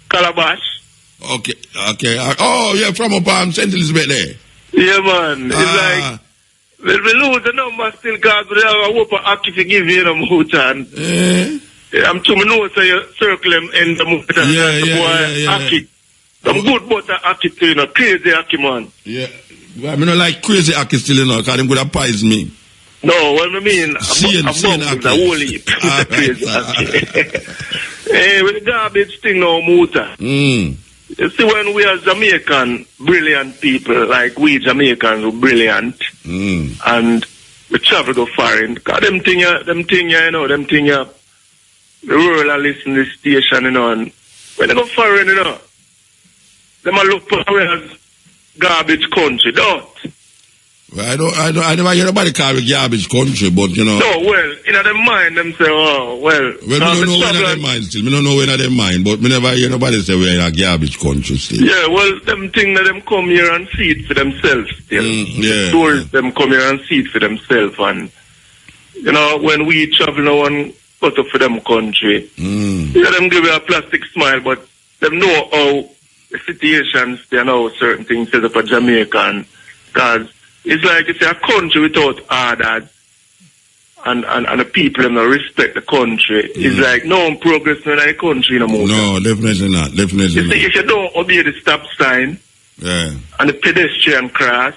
Speaker 4: Calabash.
Speaker 1: Okay. Oh, yeah, from up St. Elizabeth there.
Speaker 4: Yeah, man. It's like, we lose the number still because we have a whoop of hockey to give you the Muta. I'm too know so you circle him in the Muta.
Speaker 1: Yeah.
Speaker 4: Hockey. Some good butter hockey too, you know. Crazy hockey, man.
Speaker 1: Yeah. Well, I mean, not like crazy hockey still, you know, because them could poison me.
Speaker 4: No, what I mean,
Speaker 1: Seeing
Speaker 4: a whole heap. Crazy hockey. Hey, with the garbage thing now, Muta. You see, when we are Jamaican, brilliant people, like we Jamaicans were brilliant, and we travel to foreign, because them thing, the world are listening to the station, you know, and when they go foreign, you know, they might look for as garbage country, don't.
Speaker 1: Well, I never hear about the car with garbage country, but you know.
Speaker 4: No, well, in their mind, them say, oh, well.
Speaker 1: Well, we don't know when their mind still. We don't know when their mind, but we never hear nobody say we're in a garbage country still.
Speaker 4: Yeah, well, them think that them come here and see it for themselves still. Tourists, them come here and see it for themselves. And, you know, when we travel now and go to for them country, yeah, them give you a plastic smile, but them know how the situations, they know certain things set up for Jamaica. Because it's like it's a country without orders, and the people don't respect the country. It's like no progress in the country no more.
Speaker 1: No, definitely not.
Speaker 4: If you don't obey the stop sign, and the pedestrian cross,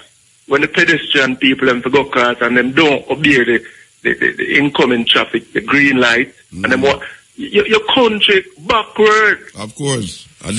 Speaker 4: when the pedestrian people them to go cross and them don't obey the incoming traffic, the green light, and them what your country backward.
Speaker 1: Of course.
Speaker 4: In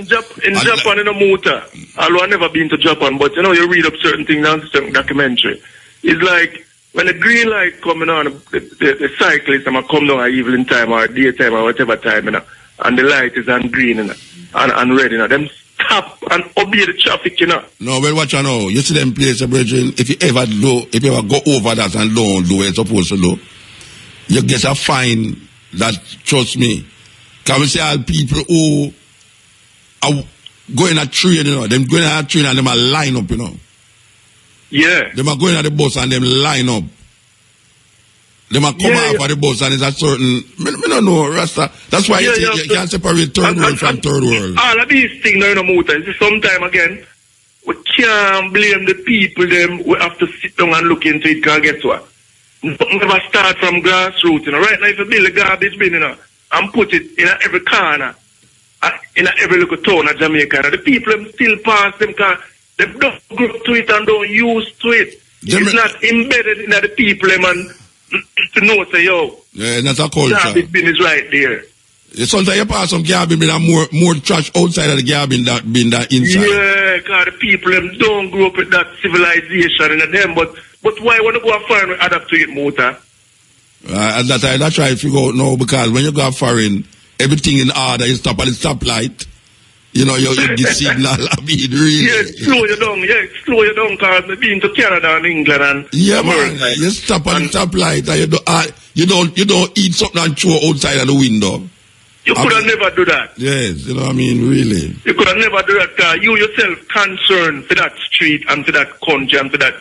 Speaker 4: Japan, in a Muta, although I've never been to Japan, but you know, you read up certain things on certain documentary. It's like when the green light coming on, the cyclists might come down at evening time or daytime or whatever time, you know, and the light is on green, you know, and red, you know, them stop and obey the traffic, you know.
Speaker 1: No, well, what you know, you see them places, brethren, if you ever go over that and don't do what you're supposed to do, you get a fine that, trust me, can we say all people who are going at train, you know, them going at train and them are line up, you know.
Speaker 4: Yeah.
Speaker 1: Them are going at the bus and them line up. Them are come out of the bus and it's a certain, I don't know, Rasta. That's why you can't separate third world from third world.
Speaker 4: All of these things now in the motor, sometimes again, we can't blame the people, them, we have to sit down and look into it, because guess what? Never start from grassroots, you know. Right now, if you build a garbage bin, you know, and put it in every corner, in every little town of Jamaica, the people them still pass them because they don't grow up to it and don't use to it. It's not embedded in the people them and to know, say, yo,
Speaker 1: yeah, that's a culture.
Speaker 4: Garbage bin is right there.
Speaker 1: Sometimes you pass some garbage bin and more trash outside of the garbage bin than inside.
Speaker 4: Yeah, because the people them don't grow up with that civilization in them, but why want to go foreign and adapt to it, Muta?
Speaker 1: And that's why I figure out now, because when you go foreign, everything in order, you stop at the stoplight. You know, you get the signal. I mean, really.
Speaker 4: Yeah, slow you down, because I've been to Canada and England and America.
Speaker 1: Man, you stop at the stoplight and you don't eat something and throw outside of the window.
Speaker 4: You could have never do that.
Speaker 1: Yes, you know what I mean, really.
Speaker 4: You could have never do that, because you yourself concerned for that street and for that country and for that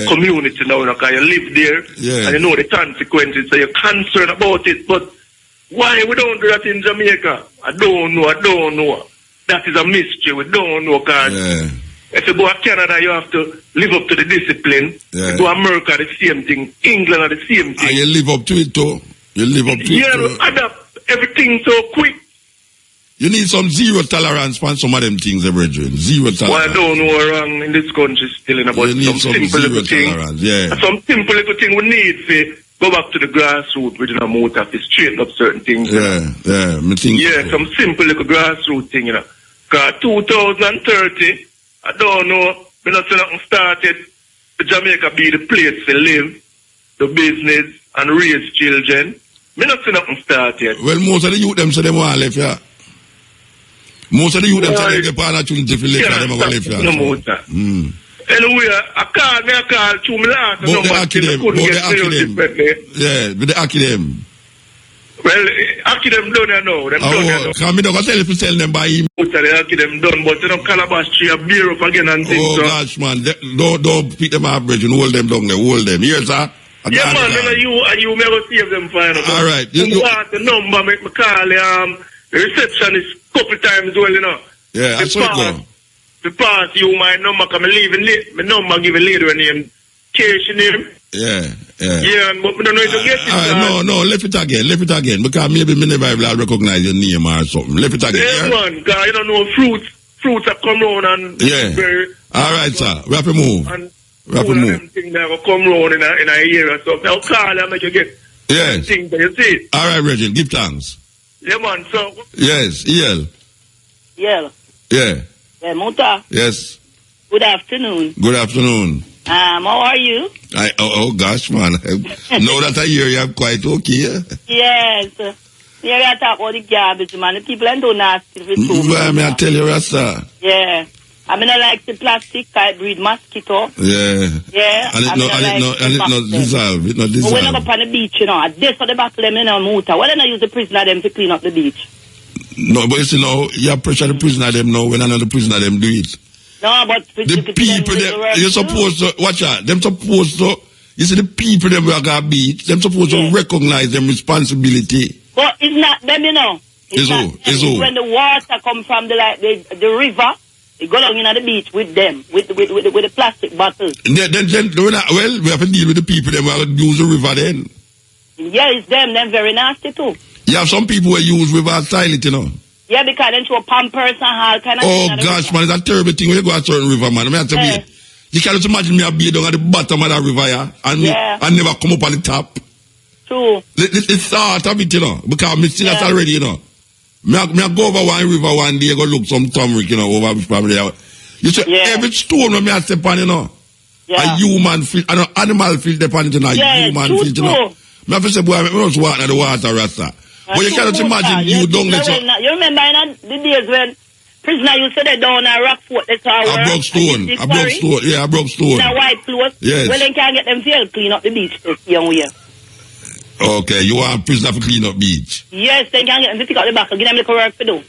Speaker 4: community now, because you live there and you know the consequences, so you're concerned about it. But why we don't do that in Jamaica? I don't know. That is a mystery. We don't know, because if you go to Canada, you have to live up to the discipline. You go to America, the same thing. England are the same thing.
Speaker 1: And you live up to it too.
Speaker 4: You adapt everything so quick.
Speaker 1: You need some zero tolerance for some of them things, brethren. Zero tolerance.
Speaker 4: Well, I don't know what's wrong in this country still, about
Speaker 1: you need some simple little thing.
Speaker 4: Some simple little thing we need to go back to the grassroots within a motor to straighten up certain things. Some simple little grassroots thing, you know. Because 2030, I don't know, we're not saying nothing started. Jamaica be the place to live, the business, and raise children. We're not saying nothing started.
Speaker 1: Well, most of the youth them say they want to live here. Most of the youth them say they want to live here. They want to live here.
Speaker 4: No motor. Anyway, I call to me last.
Speaker 1: But the academy.
Speaker 4: Well, Akidem done now. Them done.
Speaker 1: Can me don't tell you to tell them by him.
Speaker 4: The Akidem done, but you know, Calabash tree a beer up again and things.
Speaker 1: Oh gosh, man, don't pick them up, bridge and hold them down there. Hold them. Here, sir.
Speaker 4: Yeah, man, you may go save them for you.
Speaker 1: All right.
Speaker 4: You want the number, make me call the receptionist couple times, well, you know.
Speaker 1: Yeah, that's what it go.
Speaker 4: The pass you my number, come leaving late. My number give a lady a name. Cash name.
Speaker 1: Yeah.
Speaker 4: Yeah, but we don't know if you get it.
Speaker 1: No, left it again. Because maybe me never will recognize your name or something. Left it again.
Speaker 4: Yeah, man, because you don't know fruits that come round and
Speaker 1: all right, sir. We have to move.
Speaker 4: And all them things that will come round in a area. So now call and make you get things that you see.
Speaker 1: All right, Reggie, give thanks.
Speaker 4: Yeah, man, so.
Speaker 1: Yes, EL.
Speaker 5: Yeah.
Speaker 1: Yeah.
Speaker 5: Yeah, Muta.
Speaker 1: Yes.
Speaker 5: Good afternoon.
Speaker 1: Good afternoon.
Speaker 5: How are you?
Speaker 1: Oh gosh, man. Now that I hear you, I'm quite okay.
Speaker 5: Yes. Yeah, we talk about the garbage, man. The people ain't do nasty for too.
Speaker 1: Well, I tell you, Rasta.
Speaker 5: Yeah. I mean, I like the plastic, I breed mosquito.
Speaker 1: Yeah.
Speaker 5: Yeah.
Speaker 1: And it not dissolve. It not dissolve.
Speaker 5: But we're not up on the beach, you know. This for the back of them in a Muta. Why don't I use the prisoner them to clean up the beach?
Speaker 1: No, but you see now, you pressure the prisoner them now when another prisoner them do it.
Speaker 5: No, but
Speaker 1: the people them, you're supposed to, watch out, them supposed to, you see the people them who are going to beat, them supposed to recognize them responsibility.
Speaker 5: But it's not them, you know. It's who? When the water come from the river, they go down in the beach with them, with the plastic bottles.
Speaker 1: Then we have to deal with the people them who are use the river then.
Speaker 5: Yeah, it's them very nasty too.
Speaker 1: You have some people who use river style it, you know.
Speaker 5: Yeah, because then to a Pampers and all kind of
Speaker 1: thing. Oh gosh, man, it's a terrible thing when you go a certain river, man. I mean, you can't imagine me be down at the bottom of that river, and never come up on the top.
Speaker 5: True.
Speaker 1: It's start of it, you know, because I see that already, you know. Me go over one river one day, go look some turmeric, you know, over probably there. You see, every stone when me I step on, you know, a human feet, an animal feet depend on it, you know, human feet, you know. Me have to say, boy, I must walk in the water, Rasta. But you cannot imagine you don't let
Speaker 5: you remember in the days when prisoner used to sit down at Rockfort, that's how
Speaker 1: I broke stone. Yeah, I broke stone.
Speaker 5: In a white clothes.
Speaker 1: Yes.
Speaker 5: Well, then can't get them to clean up the beach this young year.
Speaker 1: Okay, you want prisoner to clean up beach?
Speaker 5: Yes, they can't get them to pick up the back and give them little work to do.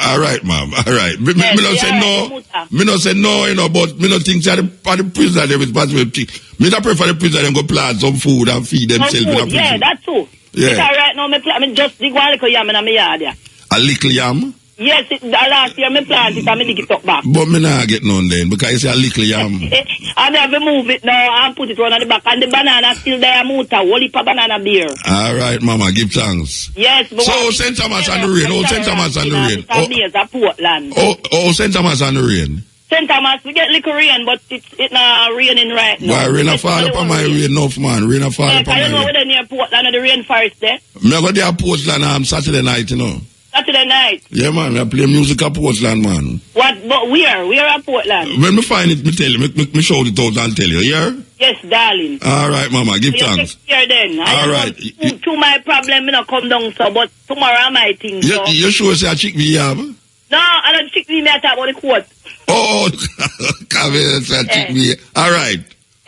Speaker 1: All right, ma'am. All right. Me not say no. Me not say no, you know, but me not think that the prisoner them responsibility. Me not prefer the prisoner them go plant some food and feed themselves.
Speaker 5: Yeah, that's true. Yeah. Because right now, I mean, just dig one little yam in my yard. Yeah.
Speaker 1: A little yam?
Speaker 5: Yes, last year I plant it and I dig it up back.
Speaker 1: But me not get none then, because it's a little yam.
Speaker 5: I have to move it now and put it on the back. And the banana still there, Muta. Whole heap of banana beer.
Speaker 1: All right, Mama, give thanks.
Speaker 5: Yes. But
Speaker 1: so, St. Thomas and the rain. St. Thomas and the rain.
Speaker 5: Portland.
Speaker 1: St. Thomas and the rain.
Speaker 5: St. Thomas, we get little rain, but it's not raining right now.
Speaker 1: Why, rain a fall upon my rain enough, man. Rain a fall upon my rain.
Speaker 5: I don't know whether near Portland or the rainforest there.
Speaker 1: Me go there Portland Saturday night, you know.
Speaker 5: Saturday night?
Speaker 1: Yeah, man. I play music at Portland, man.
Speaker 5: What? But where? Where at Portland?
Speaker 1: When me find it, me tell you. Me show it out and tell you, yeah?
Speaker 5: Yes, darling.
Speaker 1: All right, Mama. Give thanks.
Speaker 5: You take care then.
Speaker 1: All right.
Speaker 5: To my problem, me not come down so, but tomorrow I might think so.
Speaker 1: You sure say a chick me have?
Speaker 5: No, I don't chick me, I talk about the quote.
Speaker 1: Oh, come here, say a chick me. All right.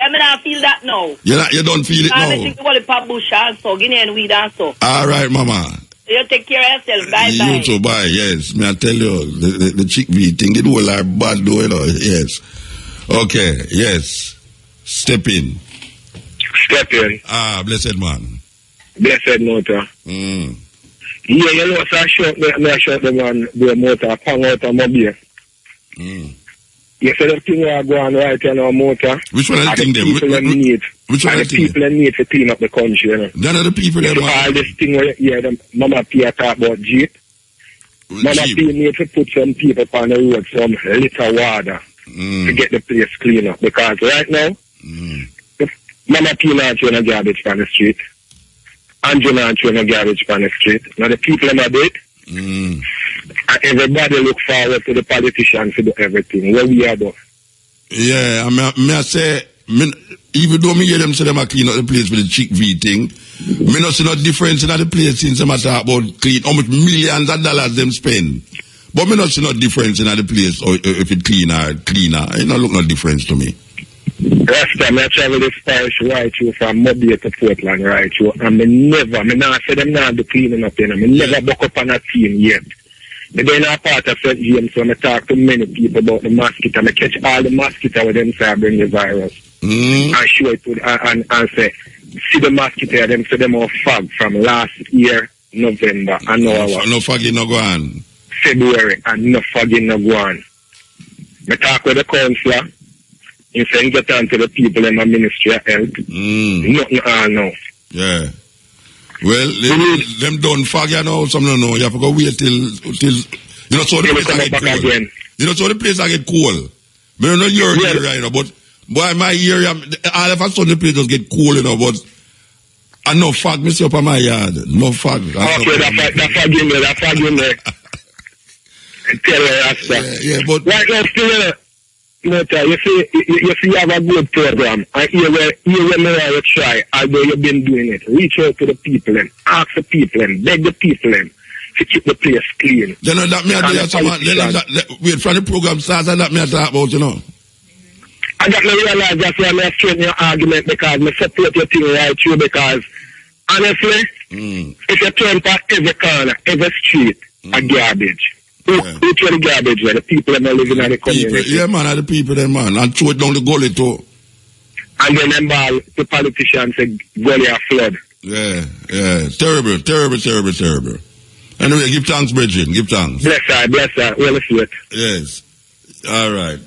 Speaker 5: I mean, I feel that now.
Speaker 1: You don't feel it now?
Speaker 5: I think about the pop bush also, Guinea and weed also.
Speaker 1: All right, Mama.
Speaker 5: You take care of yourself. Bye.
Speaker 1: You too, bye. Yes, me I tell you, the chick me thing, it will like bad though, you know. Yes. Okay, yes. Step in.
Speaker 4: Step in.
Speaker 1: Blessed man.
Speaker 4: Blessed Muta. Yeah, you know, so I shot the man, the motor, pang out of my beer. You said the thing are going right in our motor.
Speaker 1: Which one are the thing them? Which one are the
Speaker 4: people in need to clean up the country, you know.
Speaker 1: None of the people that
Speaker 4: all this thing where, the Mama P talk about Jeep. Mama P need to put some people on the road, some little water to get the place clean up. Because right now, Mama P not throwing a garbage on the street. Andrew not throwing a garbage on the street. Now the people in the bit, everybody look forward to the politicians to do everything. Where we are though.
Speaker 1: Yeah, I say, even though me hear them say them are clean up the place with the chick V thing, me not see no difference in the place since them talk about clean, how much millions of dollars them spend. But me not see no difference in the place, or if it cleaner. It not look no difference to me.
Speaker 4: Last time I travel this parish right through from Mobile to Portland right through, and me not say them not do cleaning up there, me never buck up on a team yet. But then I'm part of St. James, so I talk to many people about the mosquito. I catch all the mosquito with them say I bring the virus.
Speaker 6: and show it to and say, see the mosquito, them say them are fog from last year, November, and
Speaker 1: no fogging no go on.
Speaker 6: February, and no fogging no go on. I talk with the councillor, he say get on to the people in the Ministry of Health. Nothing all now.
Speaker 1: Yeah. Well, them done fog you know, some don't know. You have to go wait till you know, so the place I get cold.
Speaker 6: Again.
Speaker 1: You know, so the place I get cold. I don't know your area right now, but boy, my area, all of a sudden the place just get cold, you know, but I no fog, me see up on my yard. No fog.
Speaker 6: Okay, that fog in there. Tell you that.
Speaker 1: Yeah, but
Speaker 6: right now, still, you see, you have a good program, and here where you try, although you've been doing it, reach out to the people and ask the people and beg the people and to keep the place clean.
Speaker 1: Then that me wait for the program starts and that me talk about, you know.
Speaker 6: And that me realize that's why I straighten your argument, because I support your thing right through, because honestly, if you turn past every corner, every street, a garbage. Who throw the garbage where the people that are living in the community?
Speaker 1: Yeah, man, the people then, man, and throw it down the gully too.
Speaker 6: And then them ball, the politicians say, gully a flood.
Speaker 1: Yeah. Terrible. Anyway, give thanks, Bridget, give thanks.
Speaker 6: Bless her, well see it.
Speaker 1: Yes. All right.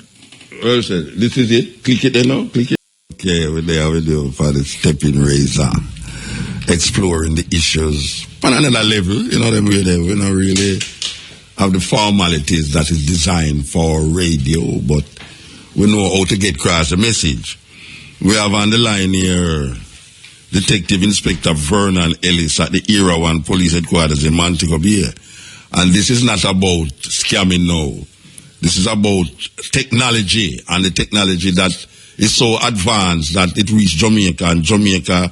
Speaker 1: Well said. This is it. Click it then now. Click it. Okay, we're there with you for the Steppin Razor. Exploring the issues on another level. You know them way there. We're not really have the formalities that is designed for radio, but we know how to get across the message. We have on the line here Detective Inspector Vernon Ellis at the Era 1 Police Headquarters in Montego Bay. And this is not about scamming now. This is about technology, and the technology that is so advanced that it reached Jamaica, and Jamaica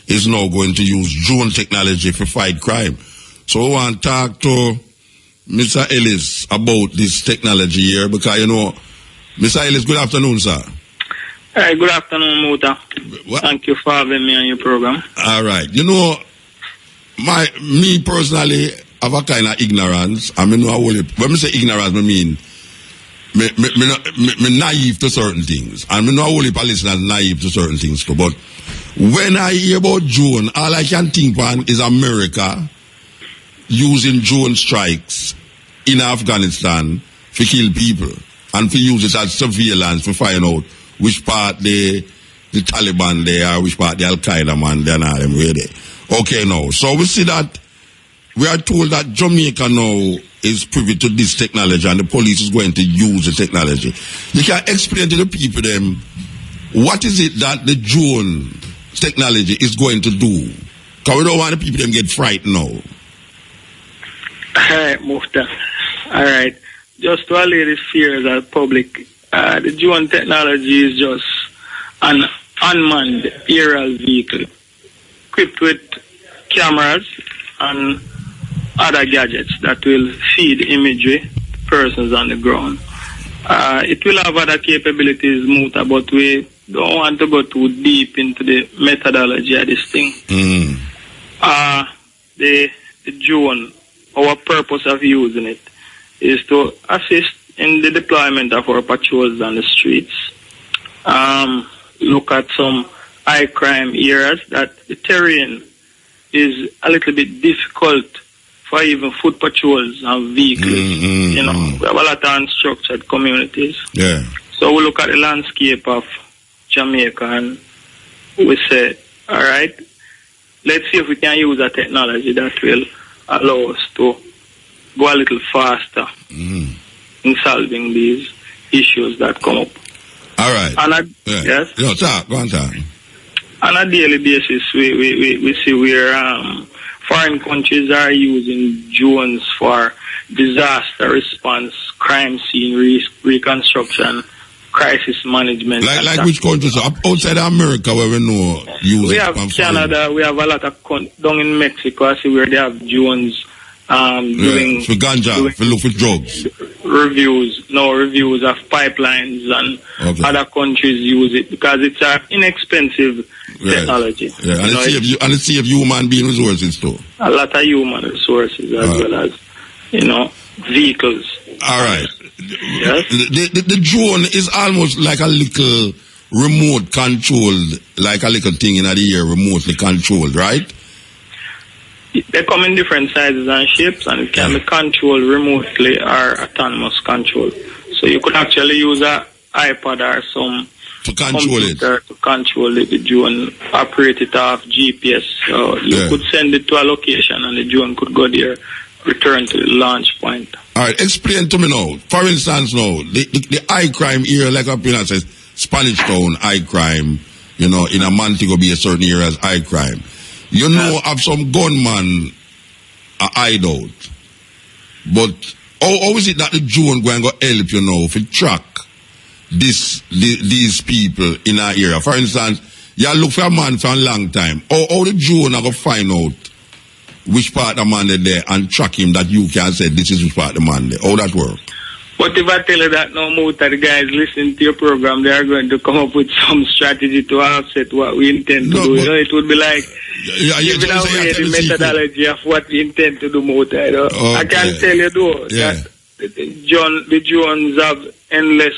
Speaker 1: is now going to use drone technology for fight crime. So we want to talk to Mr. Ellis about this technology here, because, you know, Mr. Ellis, good afternoon, sir.
Speaker 7: Hey, good afternoon, Muta. Thank you for having me on your program.
Speaker 1: All right. You know, me personally have a kind of ignorance. I mean, when I say ignorance, I mean, me naive to certain things. And I know only listeners naive to certain things too. But when I hear about drone, all I can think of is America using drone strikes in Afghanistan to kill people and to use it as surveillance to find out which part the Taliban they are, which part the Al-Qaeda man they are, them where they. Okay, now, so we see that we are told that Jamaica now is privy to this technology and the police is going to use the technology. You can explain to the people them what is it that the drone technology is going to do? Because we don't want the people them get frightened now.
Speaker 7: Alright, Mufta. Alright. Just to allay the fears of the public, the drone technology is just an unmanned aerial vehicle equipped with cameras and other gadgets that will feed imagery to persons on the ground. It will have other capabilities, Muta, but we don't want to go too deep into the methodology of this thing. The drone, our purpose of using it is to assist in the deployment of our patrols on the streets. Look at some high crime areas that the terrain is a little bit difficult for even foot patrols and vehicles. You know, we have a lot of unstructured communities.
Speaker 1: Yeah.
Speaker 7: So we look at the landscape of Jamaica and we say, all right, let's see if we can use a technology that will allow us to go a little faster in solving these issues that come up.
Speaker 1: All right.
Speaker 7: Yes?
Speaker 1: No, talk. Go on, talk.
Speaker 7: On a daily basis, we see where foreign countries are using drones for disaster response, crime scene reconstruction, crisis management.
Speaker 1: Like which countries? Outside of America, where we know use
Speaker 7: we have Canada. We have a lot of down in Mexico. I see where they have drones doing
Speaker 1: for ganja, for look for drugs.
Speaker 7: Reviews of pipelines, and other countries use it because it's an inexpensive technology.
Speaker 1: Yeah, and it save human being resources too.
Speaker 7: A lot of human resources as well as vehicles.
Speaker 1: All right.
Speaker 7: Yes.
Speaker 1: The drone is almost like a little remote controlled, like a little thing in the air, remotely controlled, right?
Speaker 7: They come in different sizes and shapes, and it can be controlled remotely or autonomous control. So you could actually use an iPad or some
Speaker 1: to control
Speaker 7: computer to control it. The drone, operate it off GPS. So you could send it to a location, and the drone could go there, return to the launch point.
Speaker 1: All right, explain to me now. For instance, now the high crime area, like up in says Spanish Town, high crime. You know, in a Montego Bay, certain areas, high crime. You know, have some gunman hideout. But how is it that the drone going to help, you know, if it track these people in our area? For instance, you look for a man for a long time. How the drone are going to find out which part of the man is there and track him that you can say this is which part of the man there? How that work?
Speaker 7: But if I tell you that no more that the guys listening to your program, they are going to come up with some strategy to offset what we intend to do. You know, it would be like giving away the methodology of what we intend to do, Muta. You know? Okay. I can tell you though that the drones have endless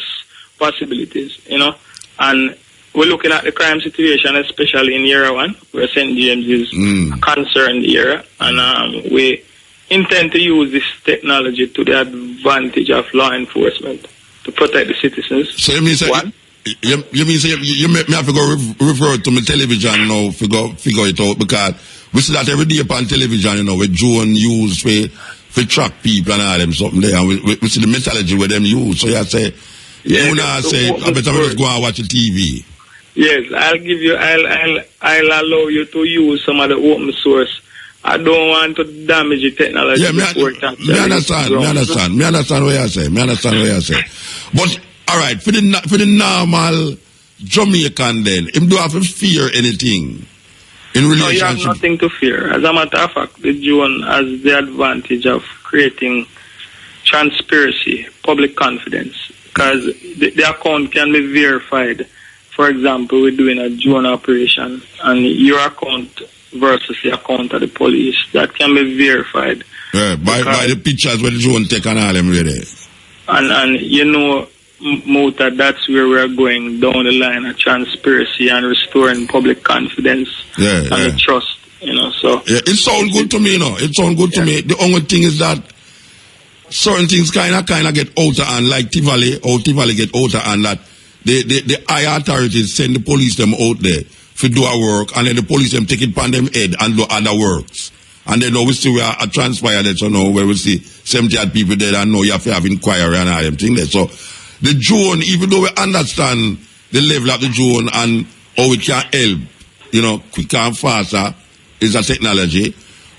Speaker 7: possibilities, you know, and we're looking at the crime situation, especially in Year 1, where St. James is a concerned area, and we intend to use this technology to the advantage of law enforcement to protect the citizens. So you mean say
Speaker 1: you have to go refer to my television now, figure it out, because we see that every day upon television, you know, with drone used for track people and all them something there, and we see the methodology where them use. So you say, I better just go and watch the TV.
Speaker 7: Yes, I'll allow you to use some of the open source. I don't want to damage the technology.
Speaker 1: Yeah, me understand what you say. But all right, for the normal Jamaican then, him do have to fear anything in relationship?
Speaker 7: No, you have nothing to fear. As a matter of fact, the drone has the advantage of creating transparency, public confidence, because the account can be verified. For example, we're doing a drone operation, and your account versus the account of the police, that can be verified.
Speaker 1: Yeah, by the pictures where the drone take and all them ready.
Speaker 7: And you know, Muta, that's where we're going down the line of transparency and restoring public confidence and the trust, you know. So
Speaker 1: yeah, it sounds good to me, you know. It sounds good to me. The only thing is that certain things kind of get out of hand, like Tivoli get out of hand, that the high authorities send the police them out there to do our work, and then the police them take it upon them head and do other works. And then we see we are transpire that, you know, where we see 70 odd people there and know you have to have inquiry and all them things there. So the drone, even though we understand the level of the drone and how it can help, you know, quicker and faster, is a technology.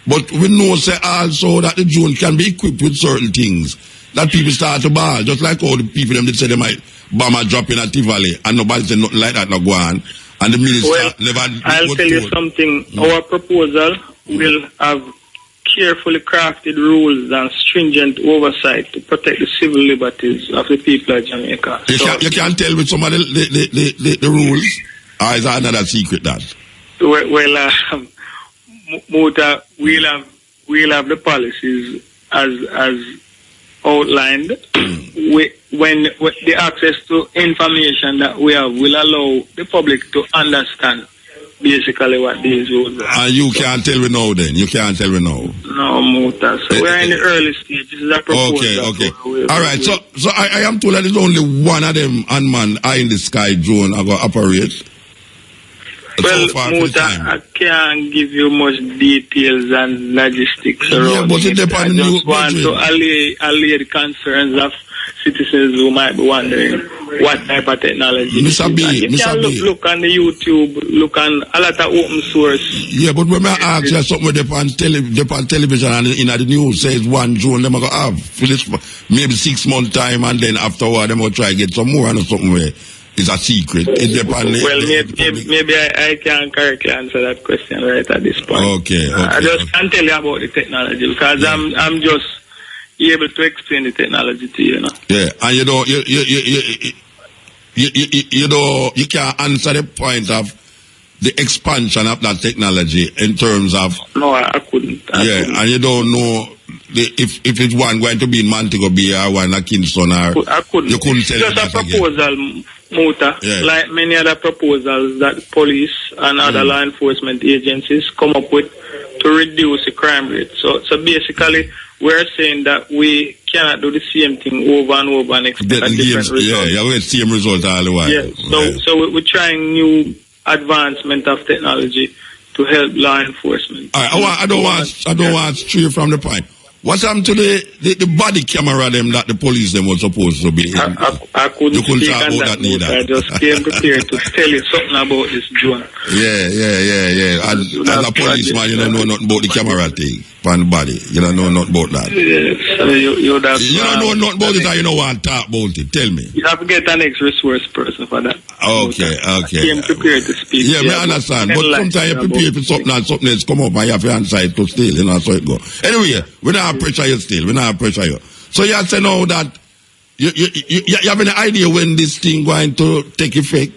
Speaker 1: But we know say also that the drone can be equipped with certain things that people start to ball, just like all the people them that say they might bomb a drop in a Tivoli and nobody say nothing like that no go on. And the minister never.
Speaker 7: I'll tell you something. Our proposal will have carefully crafted rules and stringent oversight to protect the civil liberties of the people of Jamaica.
Speaker 1: You can't tell with some of the rules, or is that another secret that?
Speaker 7: Well, Muta, we'll have the policies as outlined. When the access to information that we have will allow the public to understand basically what these rules are.
Speaker 1: And you can't tell me now then? You can't tell me now?
Speaker 7: No, Muta. So we're in the early stage. This is a proposal.
Speaker 1: Okay. All right. So I am told that there's only one of them unmanned eye in the sky drone are going to operate.
Speaker 7: Well, Muta, I can't give you much details and logistics around
Speaker 1: it. But it depends.
Speaker 7: I just want to allay the concerns of citizens who might be wondering what type of technology.
Speaker 1: Mr. B,
Speaker 7: look on the YouTube, look on a lot of open source.
Speaker 1: Yeah, but when I ask you something with on television and in the news says one drone, them are going to have for this maybe 6 months time, and then afterward, them will try to get some more and something where it's a secret.
Speaker 7: Maybe I can't correctly answer that question right at this point.
Speaker 1: Okay.
Speaker 7: I just can't tell you about the technology because I'm just able to explain the technology to you, you know.
Speaker 1: Yeah, and you can't answer the point of the expansion of that technology in terms of.
Speaker 7: No, I couldn't.
Speaker 1: And you don't know if it's one going to be in Montego Bay or one at Kingston or.
Speaker 7: I couldn't.
Speaker 1: You couldn't tell
Speaker 7: just a proposal, Muta, like many other proposals that police and other law enforcement agencies come up with to reduce the crime rate. So basically, we're saying that we cannot do the same thing over and over and expect a different result.
Speaker 1: Yeah, we get the same result all the while.
Speaker 7: Yeah, so we're trying new advancement of technology to help law enforcement.
Speaker 1: I don't want to stray from the point. What happened to the body camera them that the police them was supposed to be?
Speaker 7: I couldn't speak on that neither. I just came prepared to tell you something about this drone.
Speaker 1: Yeah. As a policeman, you don't know nothing about the camera thing on the body. You don't know nothing about that.
Speaker 7: Yes, so you
Speaker 1: don't know nothing about it, or you don't want to talk about it. Tell me.
Speaker 7: You have to get an ex-resource person for that.
Speaker 1: Okay.
Speaker 7: I came prepared to speak.
Speaker 1: Yeah, I understand. But sometimes you prepare for something and something else come up and you have to answer it to still, you know, so it go. Anyway, we don't have pressure you still. We don't have pressure you. So you have to know that you have any idea when this thing going to take effect?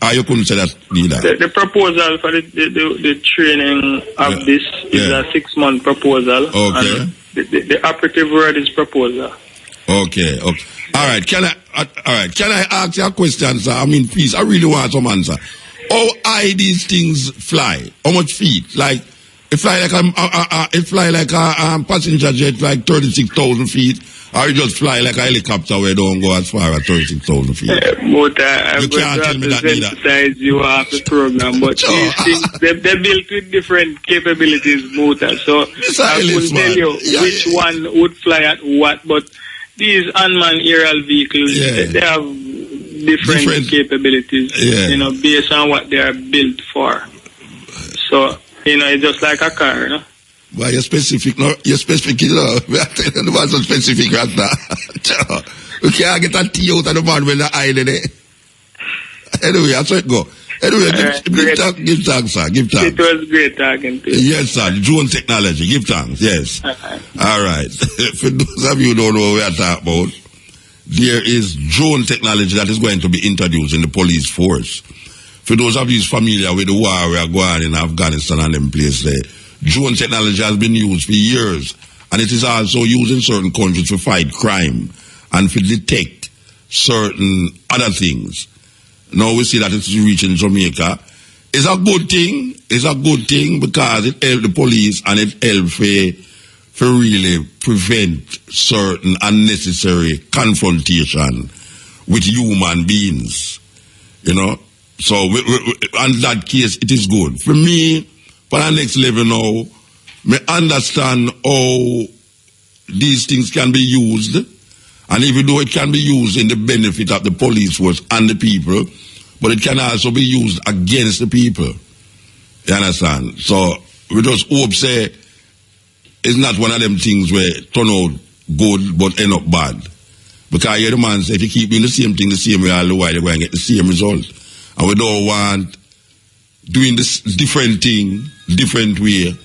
Speaker 1: Or you couldn't say that neither?
Speaker 7: The proposal for the training of this is a 6-month proposal.
Speaker 1: Okay.
Speaker 7: And the operative word is proposal.
Speaker 1: Okay. All right. Can I ask you a question, sir? I mean, please, I really want some answer. How high these things fly? How much feet? Like, it fly like a passenger jet, like 36,000 feet, or you just fly like a helicopter where it don't go as far as 36,000 feet.
Speaker 7: Muta, I'm
Speaker 1: you
Speaker 7: going
Speaker 1: can't
Speaker 7: to
Speaker 1: tell me that neither.
Speaker 7: Emphasize you off the program, but these things, they're built with different capabilities, Muta. So I couldn't tell you which one would fly at what, but these unmanned aerial vehicles, they have different capabilities, you know, based on what they are built for. So, you know, it's just like a car, you know.
Speaker 1: Well, you're specific, no? You're specific, you know. We are telling you so specific right now. We can't get a tea out of the man when the island there. Anyway, that's how it go. Anyway, give thanks, sir. Give thanks.
Speaker 7: It was great talking to you.
Speaker 1: Yes, sir. The drone technology. Give thanks. Yes. All right. For those of you who don't know what we are talking about, there is drone technology that is going to be introduced in the police force. For those of you familiar with the war we are going in Afghanistan and them places there, drone technology has been used for years, and it is also used in certain countries to fight crime and to detect certain other things. Now we see that it's reaching Jamaica. It's a good thing. It's a good thing because it helps the police and it helps for really prevent certain unnecessary confrontation with human beings. You know? So, in that case, it is good. For me, for the next level now, I understand how these things can be used. And even though it can be used in the benefit of the police force and the people, but it can also be used against the people. You understand? So, we just hope, say, it's not one of them things where turn out good but end up bad. Because you're the man say, if you keep doing the same thing the same way all the while, you're going to get the same result. And we don't want doing this different thing, different way,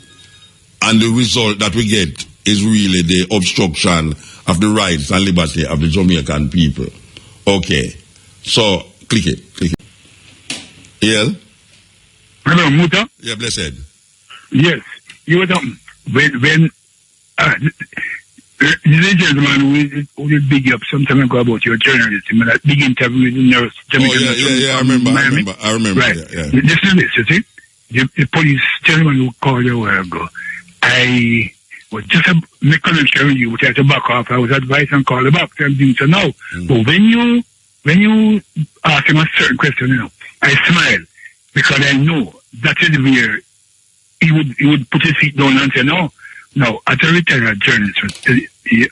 Speaker 1: and the result that we get is really the obstruction of the rights and liberty of the Jamaican people. Okay. So, click it. Yeah?
Speaker 8: Hello, Muta?
Speaker 1: Yeah, blessed.
Speaker 8: Yes. You were talking, when the gentleman who did big up some time ago about your journalism, that big interview with the nurse.
Speaker 1: I remember.
Speaker 8: Right.
Speaker 1: Yeah.
Speaker 8: Listen to this, you see? The police gentleman who called a while ago, I was just a make connection with you, which I had to back off. I was advised and call the back and things. So now, but when you ask him a certain question, you know, I smile because I know that is where he would put his feet down and say, no, as a retired journalist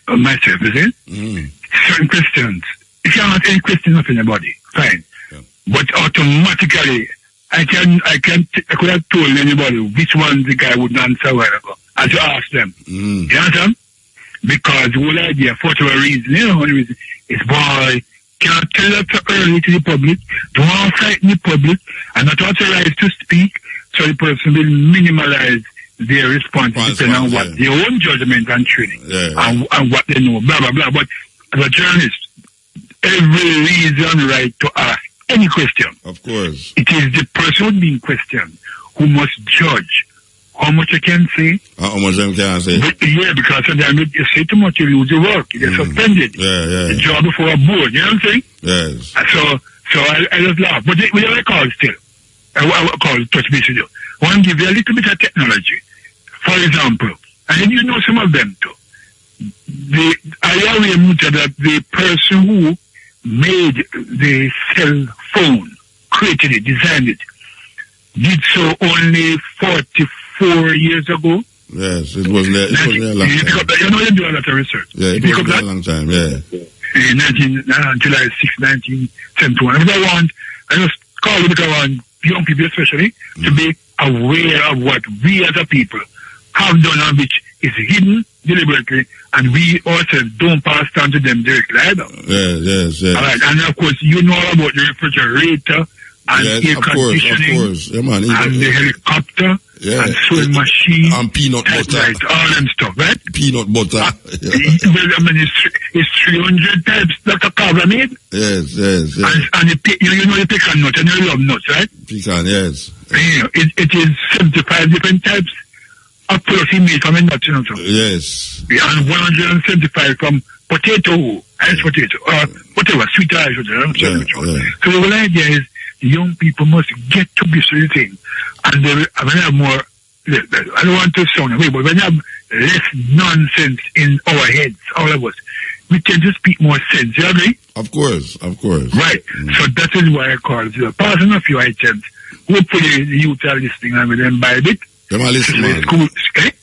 Speaker 8: myself, you see? Certain questions. If you ask any question of anybody, fine. Yeah. But automatically, I could have told anybody which one the guy would answer a while ago. And to ask them. You understand? Because the whole idea, for whatever reason, you know, one reason, is boy, can't tell that so early to the public, don't want to frighten the public, and not authorized to speak, so the person will minimalize their response depending on what their own judgment and training and what they know, blah, blah, blah. But as a journalist, every reason right to ask any question.
Speaker 1: Of course.
Speaker 8: It is the person being questioned who must judge how much you can say.
Speaker 1: How much you can say.
Speaker 8: But, because sometimes if you say too much, you lose your work. You get suspended.
Speaker 1: The
Speaker 8: job before a board, you know what I'm saying?
Speaker 1: Yes.
Speaker 8: So I just laugh. But we have a call still. I call touch base with you. I want to give you a little bit of technology. For example, and then you know some of them too. I aware Muta that the person who made the cell phone, created it, designed it, did so only 44 years ago.
Speaker 1: Yes, it wasn't a long time.
Speaker 8: You know, you do a lot of research.
Speaker 1: Yeah, it wasn't a long time, yeah.
Speaker 8: In July 6, 1971. I just call it because I want young people especially to be aware of what we as a people have done and which is hidden deliberately, and we also don't pass down to them directly either.
Speaker 1: Yes.
Speaker 8: All right, and of course, you know about the refrigerator and air conditioning,
Speaker 1: yeah, man,
Speaker 8: and the helicopter, and sewing machine,
Speaker 1: and peanut butter,
Speaker 8: right, all them stuff, right?
Speaker 1: Peanut butter.
Speaker 8: Well, I mean, it's 300 types Dr. Carver made.
Speaker 1: Yes.
Speaker 8: And you know the pecan nut, and you love nuts, right?
Speaker 1: Pecan, yes.
Speaker 8: It is 75 different types of products he made from a nut, you know. So.
Speaker 1: Yes.
Speaker 8: And 175 from potato, iced potato, or whatever, sweet iced potato. So the whole idea is the young people must get to be so thing. And they will have more, I don't want to sound away, but when they have less nonsense in our heads, all of us, we can just speak more sense, you agree?
Speaker 1: Of course.
Speaker 8: Right. So that is why I call it. Passing a few items. Hopefully the youth are listening and we then buy it.
Speaker 1: Them are listen, man.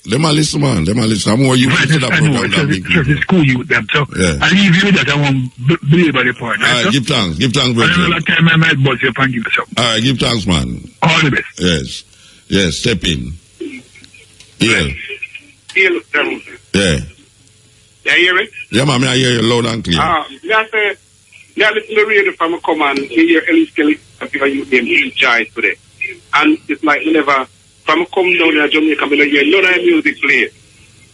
Speaker 1: Them are listen, man. I'm more youth to that program than big people.
Speaker 8: The school youth, them. So I leave you with that. I won't believe about the point.
Speaker 1: All right, give thanks, brother.
Speaker 8: Another time I might buzz you up and give you something.
Speaker 1: All right, give thanks, man.
Speaker 8: All the best.
Speaker 1: Yes, step in. Yeah. Yeah.
Speaker 9: You hear it?
Speaker 1: Yeah, man, I hear you loud and clear.
Speaker 9: Yeah, listen to the radio from a command, hear Ellis Kelly, you name Bill Jai today. And it's like whenever, from a come down in Jamaica, I hear none of the music play.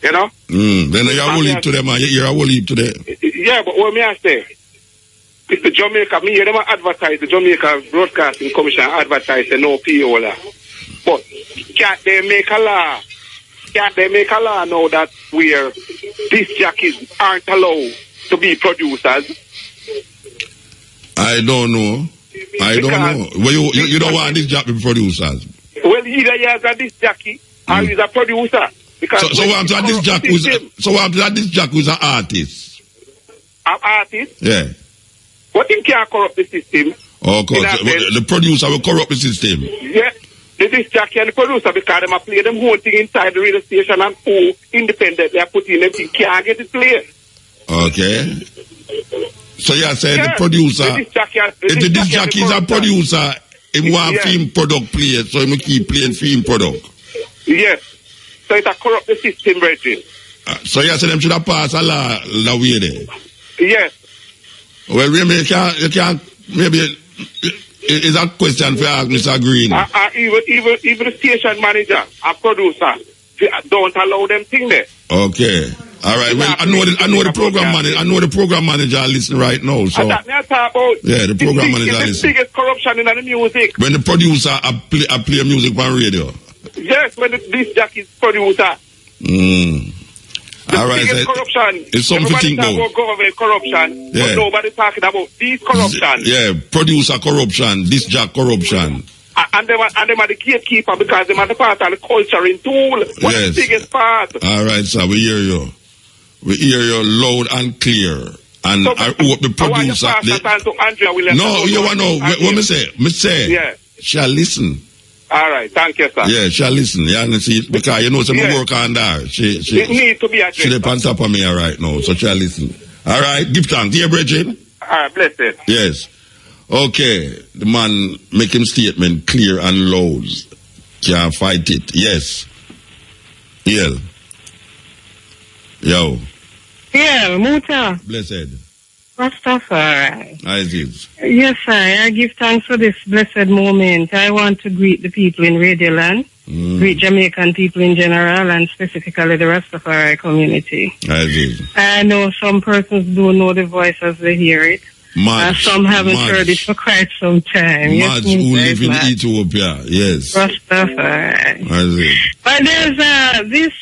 Speaker 9: You know?
Speaker 1: Then you're a whole heap to them, man. You're a whole heap to them.
Speaker 9: Yeah, but what may I say? It's the Jamaica, me, they don't advertise, the Jamaica Broadcasting Commission advertise the no PO. But can't they make a law? Can't they make a law now that where disc jockeys aren't allowed to be producers?
Speaker 1: I don't know. Well, you don't want this jockey to be producers?
Speaker 9: Well, either he has a disc jockey or he's a producer. Because
Speaker 1: so what happens to this jockey who's an artist?
Speaker 9: An artist?
Speaker 1: Yeah.
Speaker 9: What him can't corrupt the system?
Speaker 1: Oh, of course. The producer will corrupt the system.
Speaker 9: Yeah. The disc jockey and the producer, because they play them whole thing inside the radio station and who independent they are putting everything can't get it played.
Speaker 1: Okay. So you say the producer, if the disc jockey is a producer, he want film product play, so he keep playing film product.
Speaker 9: Yes. So it's a corrupt the system, Reggie.
Speaker 1: So you say them should have passed a law that way there?
Speaker 9: Yes.
Speaker 1: Well, you can't, maybe, is a question for ask Mr. Green.
Speaker 9: Even the station manager, a producer, don't allow them thing there.
Speaker 1: Okay. All right. Well, I know the program manager. I know the program manager listening right now. So
Speaker 9: and that talk about
Speaker 1: the program manager listening.
Speaker 9: The biggest corruption in the music.
Speaker 1: When the producer play music on radio.
Speaker 9: Yes, when this jack is producer.
Speaker 1: All right.
Speaker 9: Corruption.
Speaker 1: It's something to think about.
Speaker 9: Everybody talk about government corruption, but nobody talking about these corruption.
Speaker 1: Yeah, producer corruption, this jack corruption.
Speaker 9: And them are the gatekeeper because them are the part of the culturing tool. What's the biggest part?
Speaker 1: All right, sir, we hear you. We hear you loud and clear. And so, I hope the producer... No, you want to know what me say? Me say, shall listen.
Speaker 9: All right, thank you, sir.
Speaker 1: Yeah, she'll listen. Yeah, and see, because you know, some work on that. She
Speaker 9: needs to be addressed.
Speaker 1: She's on top of me right now, so she'll listen. All right, give thanks. Dear Bridget.
Speaker 9: All right, blessed.
Speaker 1: Yes. Okay, the man make him statement clear and loud. Can't fight it. Yes. Yeah. Yo.
Speaker 10: Yeah, Muta.
Speaker 1: Blessed.
Speaker 10: Rastafari.
Speaker 1: Aziz.
Speaker 10: Yes, sir. I give thanks for this blessed moment. I want to greet the people in Radio Land, greet Jamaican people in general, and specifically the Rastafari community.
Speaker 1: Aziz.
Speaker 10: I know some persons don't know the voice as they hear it. Some haven't heard it for quite some time.
Speaker 1: Maj, who live in Ethiopia, yes.
Speaker 10: Rastafari. But there's this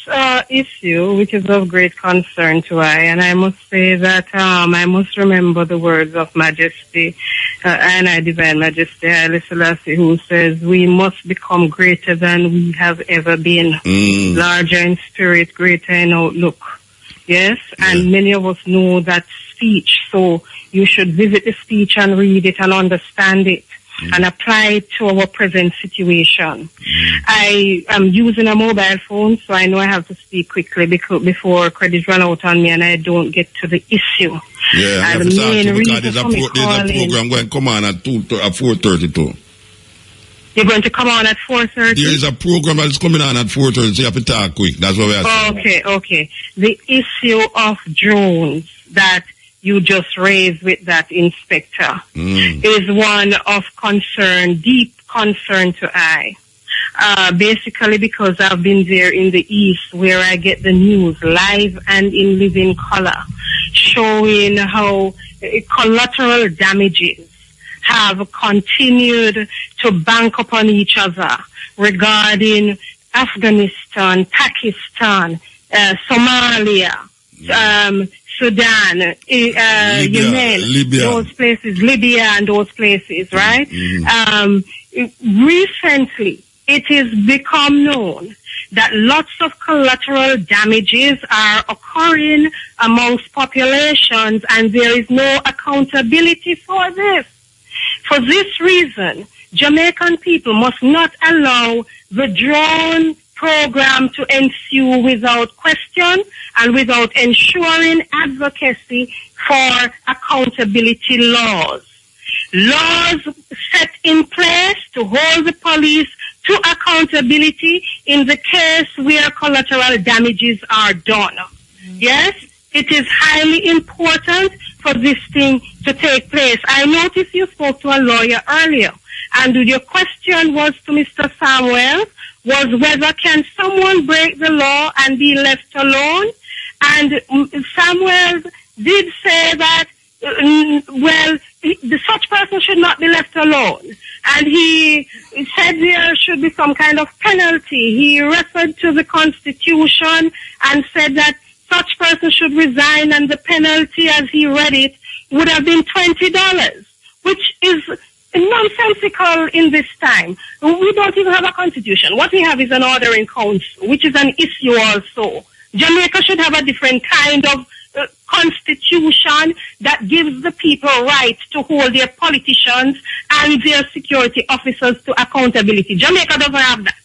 Speaker 10: issue which is of great concern to I, and I must say that I must remember the words of Majesty, and I Divine Majesty Haile Selassie, who says we must become greater than we have ever been, larger in spirit, greater in outlook. Yes, and many of us know that speech, so you should visit the speech and read it and understand it and apply it to our present situation. I am using a mobile phone, so I know I have to speak quickly before credit run out on me and I don't get to the issue.
Speaker 1: Yeah, and the main reason there's a program going to come on at 4:32.
Speaker 10: You're going to come on at 4:30?
Speaker 1: There is a program that's coming on at 4:30, so you have to talk quick. That's what we are saying.
Speaker 10: Okay. The issue of drones that you just raised with that inspector is one of concern, deep concern to I. Basically because I've been there in the East where I get the news live and in living color, showing how collateral damages have continued to bank upon each other regarding Afghanistan, Pakistan, Somalia, Sudan, Yemen, those places, Libya and those places, right? Recently, it has become known that lots of collateral damages are occurring amongst populations and there is no accountability for this. For this reason, Jamaican people must not allow the drone program to ensue without question and without ensuring advocacy for accountability laws. Laws set in place to hold the police to accountability in the case where collateral damages are done. Yes, it is highly important for this thing to take place. I noticed you spoke to a lawyer earlier, and your question was to Mr. Samuel, was whether can someone break the law and be left alone? And Samuel did say that, such person should not be left alone. And he said there should be some kind of penalty. He referred to the Constitution and said that such person should resign, and the penalty, as he read it, would have been $20, which is nonsensical in this time. We don't even have a constitution. What we have is an order in council, which is an issue also. Jamaica should have a different kind of constitution that gives the people right to hold their politicians and their security officers to accountability. Jamaica doesn't have that.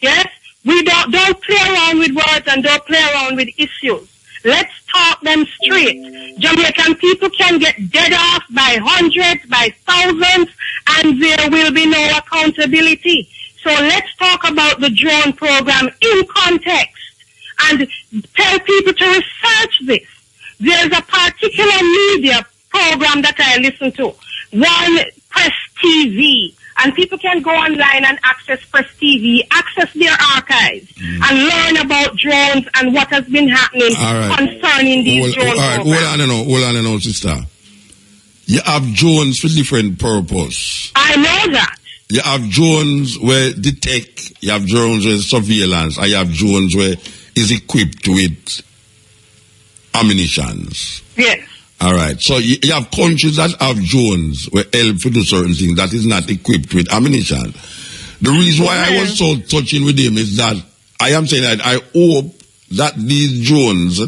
Speaker 10: Yes? We don't play around with words and don't play around with issues. Let's talk them straight. Jamaican people can get dead off by hundreds, by thousands, and there will be no accountability. So let's talk about the drone program in context and tell people to research this. There's a particular media program that I listen to, One Press TV. And people can go online and access Press TV, access their archives, and learn about drones and what has been happening concerning these drone programs.
Speaker 1: Hold on now, sister. You have drones for different purpose.
Speaker 10: I know that.
Speaker 1: You have drones where detect, you have drones where surveillance, and you have drones where is equipped with ammunitions.
Speaker 10: Yes.
Speaker 1: All right. So you have countries that have drones where help to do certain things that is not equipped with ammunition. The reason why I was so touching with him is that I am saying that I hope that these drones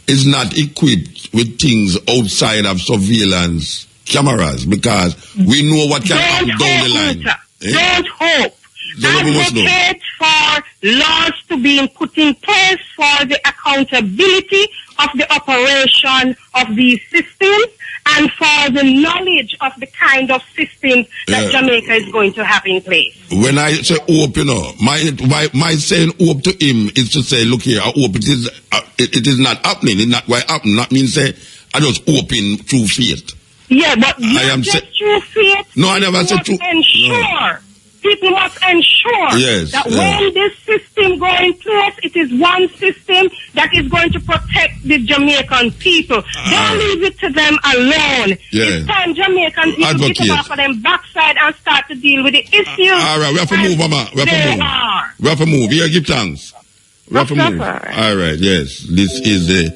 Speaker 1: is not equipped with things outside of surveillance cameras, because we know what can happen down the line.
Speaker 10: Don't hope. Advocate for laws to be put in place for the accountability of the operation of these systems and for the knowledge of the kind of systems that Jamaica is going to have in place.
Speaker 1: When I say hope, my saying hope to him is to say, look here, I hope it is not happening. It's not why happen. That means say I just hoping through faith.
Speaker 10: Yeah, but not just through faith.
Speaker 1: No, I never said through.
Speaker 10: People must ensure that when this system him go in place. It is one system that is going to protect the Jamaican people. Don't leave it to them alone.
Speaker 1: Yeah.
Speaker 10: It's time Jamaican people get off of them backside and start to deal with the issues.
Speaker 1: All right, we have to move, Mama. We have to move. Here, give thanks. We have to move. All right, yes. This is the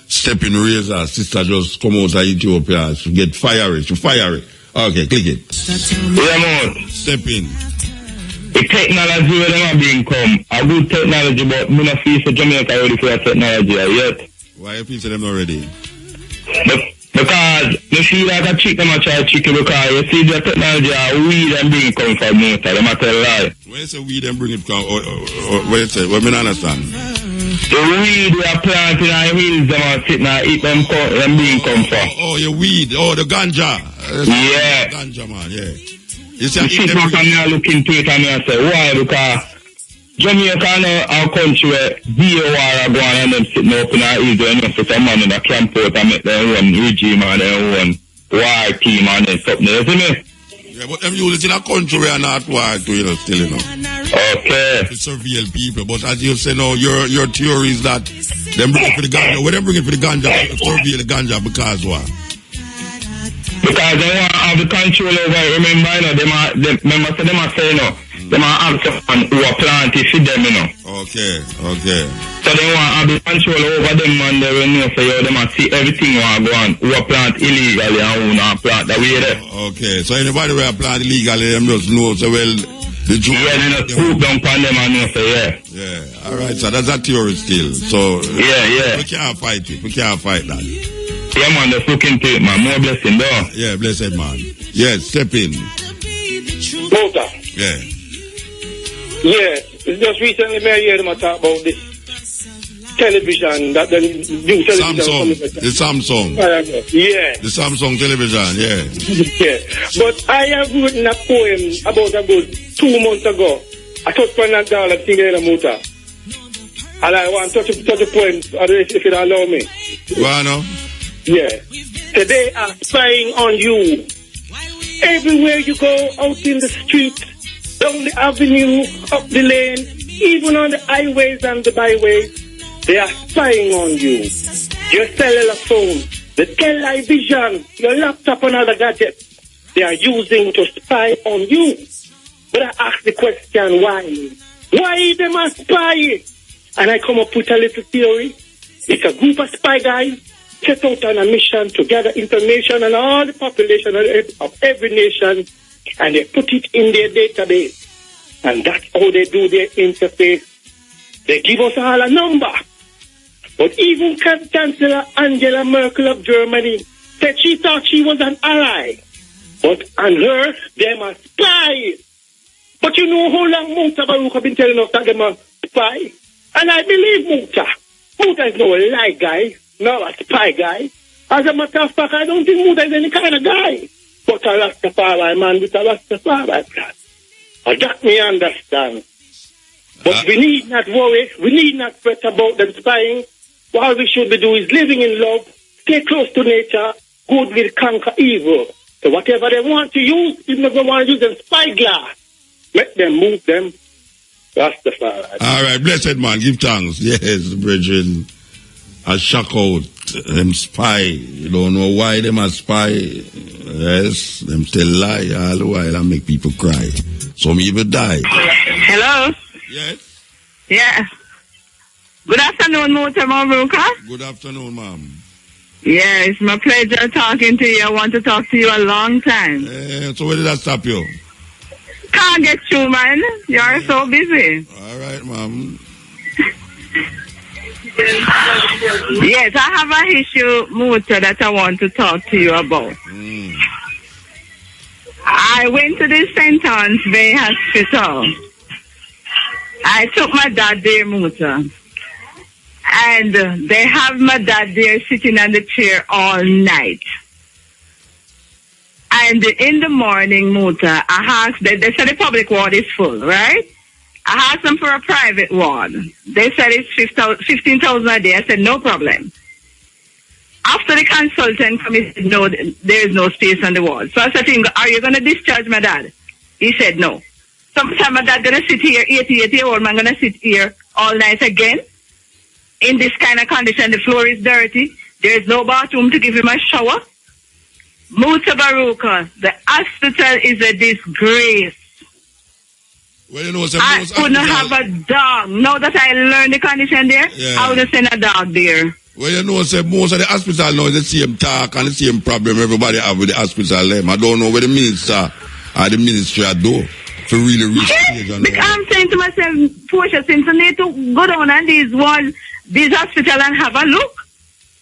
Speaker 1: Steppin Razor. Sister just come out of Ethiopia. She get fiery. She fiery. Okay, click it.
Speaker 6: Yeah, man.
Speaker 1: Step in.
Speaker 6: The technology where them are being come, a good technology, but me not feel for Jamaica ready for that technology yet.
Speaker 1: Why you feel for them already?
Speaker 6: Because you feel like a chick them a try chicken because you see the technology weed and bring come from Muta. Them a tell lie.
Speaker 1: When you say weed and bring it from, what you say? What me not understand?
Speaker 6: The weed we are planting and hills them are sitting and eat them being come from.
Speaker 1: Oh, your weed. Oh, the ganja.
Speaker 6: Yeah.
Speaker 1: Ganja, man, yeah. You see,
Speaker 6: the shit man come here look into it and I say, why? Because Jamaica is our country where DOR are going and them sitting up in our easy enough for some man in a camp out and make their own regime and their own war team and then something, you see me?
Speaker 1: Yeah, but them use it in a country where not war to, you know, still, you know.
Speaker 6: Okay.
Speaker 1: To surveil people. But as you say now, your theory is that them bring it for the ganja. Where them bring it for the ganja, surveil the ganja because what?
Speaker 6: Because they want to have the control over it. Remember, you know, them are saying, you know, them are have someone who are planted for them, you know.
Speaker 1: Okay.
Speaker 6: So they want to have the control over them and they will know, so yo, them must see everything want to go on. Who are plant illegally and who not plant that way there.
Speaker 1: Okay, so anybody who are plant illegally, them just know, so well, the Jew.
Speaker 6: Yeah, they just swoop down upon them and know, so yeah.
Speaker 1: Yeah, alright, so that's a theory still. So,
Speaker 6: yeah.
Speaker 1: We can't fight it. We can't fight that.
Speaker 6: Yeah, man, just look into it, man. More blessing, though.
Speaker 1: Yeah, blessed, man. Yes, step in.
Speaker 9: Muta.
Speaker 1: Yeah.
Speaker 9: Yes, just recently, I heard them talk about this television, that the new television.
Speaker 1: The Samsung.
Speaker 9: Yeah.
Speaker 1: The Samsung television, yeah.
Speaker 9: Yeah. But I have written a poem about a good 2 months ago. I touched on that dollar thing in the Muta. And I want to touch a poem, if you allow me.
Speaker 1: Well, no.
Speaker 9: Yeah. They are spying on you. Everywhere you go, out in the street, down the avenue, up the lane, even on the highways and the byways, they are spying on you. Your cellular phone, the television, your laptop and other gadgets, they are using to spy on you. But I ask the question, why? Why they must spy? And I come up with a little theory. It's a group of spy guys set out on a mission to gather information on all the population of every nation, and they put it in their database. And that's how they do their interface. They give us all a number. But even Chancellor Angela Merkel of Germany said she thought she was an ally. But on her, they must spy. But you know how long Muta Baruch have been telling us that they must spy? And I believe Muta. Muta is no lie guy. No, a spy guy. As a matter of fact, I don't think Muta is any kind of guy. But a Rastafari man with a Rastafari plan. And that me understand. But we need not worry. We need not fret about them spying. What we should be doing is living in love, stay close to nature, good will conquer evil. So whatever they want to use, even if they want to use them spyglass, let them move them. Rastafari.
Speaker 1: All right, blessed man, give thanks. Yes, brethren. I shock out them spy. You don't know why them are spy. Yes, them still lie all the while and make people cry. Some even die.
Speaker 11: Hello?
Speaker 1: Yes?
Speaker 11: Yeah. Good afternoon, Muta Maruka.
Speaker 1: Good afternoon, ma'am.
Speaker 11: Yeah, it's my pleasure talking to you. I want to talk to you a long time.
Speaker 1: So where did that stop you?
Speaker 11: Can't get through, man. You're so busy.
Speaker 1: All right, ma'am.
Speaker 11: Yes, I have an issue, Muta, that I want to talk to you about. I went to the St. Anne's Bay Hospital. I took my dad there, Muta. And they have my dad there sitting on the chair all night. And in the morning, Muta, I asked, they said the public ward is full, right? I asked them for a private ward. They said it's 15,000 a day. I said, no problem. After the consultant came, he said, no, there is no space on the ward. So I said to him, are you going to discharge my dad? He said, no. Sometimes my dad going to sit here, 88-year-old man going to sit here all night again. In this kind of condition, the floor is dirty. There is no bathroom to give him a shower. Muta Baruka, the hospital is a disgrace.
Speaker 1: Well, you know,
Speaker 11: I couldn't have a dog. Now that I learned the condition there, I would have sent a dog there.
Speaker 1: Well, you know, most of the hospital now is the same talk and the same problem everybody have with the hospital. I don't know where the minister or the ministry are do for really reach stage.
Speaker 11: Because I'm saying to myself, Portia, since I need to go down on these hospital and have a look.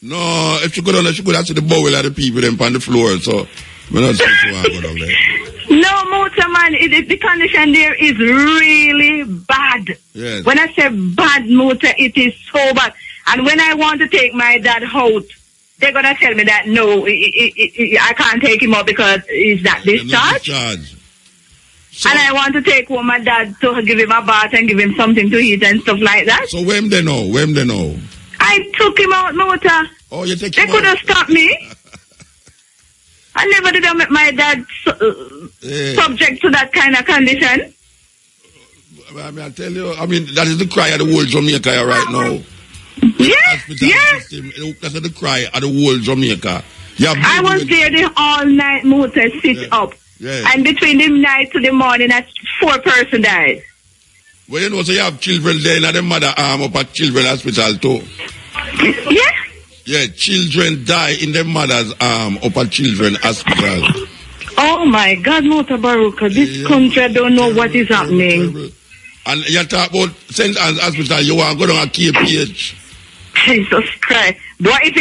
Speaker 1: No, if you go down there, she could have see the bowl of the people them on the floor, so we're not supposed to go down there.
Speaker 11: No, Muta, man, the condition there is really bad.
Speaker 1: Yes.
Speaker 11: When I say bad, Muta, it is so bad. And when I want to take my dad out, they're going to tell me that, no, I can't take him out because he's not discharged. So, and I want to take home my dad to give him a bath and give him something to eat and stuff like that.
Speaker 1: So when they know?
Speaker 11: I took him out, Muta.
Speaker 1: Oh, you take him out?
Speaker 11: They could have stopped me. I never did make my dad subject to that kind of condition.
Speaker 1: I tell you, that is the cry of the whole Jamaica right now.
Speaker 11: Yes.
Speaker 1: That's the cry of the whole Jamaica.
Speaker 11: I was there the all night, Muta, sit up.
Speaker 1: Yes.
Speaker 11: And between the night to the morning, 4 persons died.
Speaker 1: Well, you know, so you have children there and the mother arm up at children's hospital too.
Speaker 11: Yeah?
Speaker 1: Yeah, children die in their mother's arm up at children's hospital.
Speaker 11: Oh my God, Muta Baruka, this country, I don't know what is happening.
Speaker 1: Terrible. And you talk about St. Anne's Hospital, you want to go down a KPH.
Speaker 11: Jesus Christ. Boy, if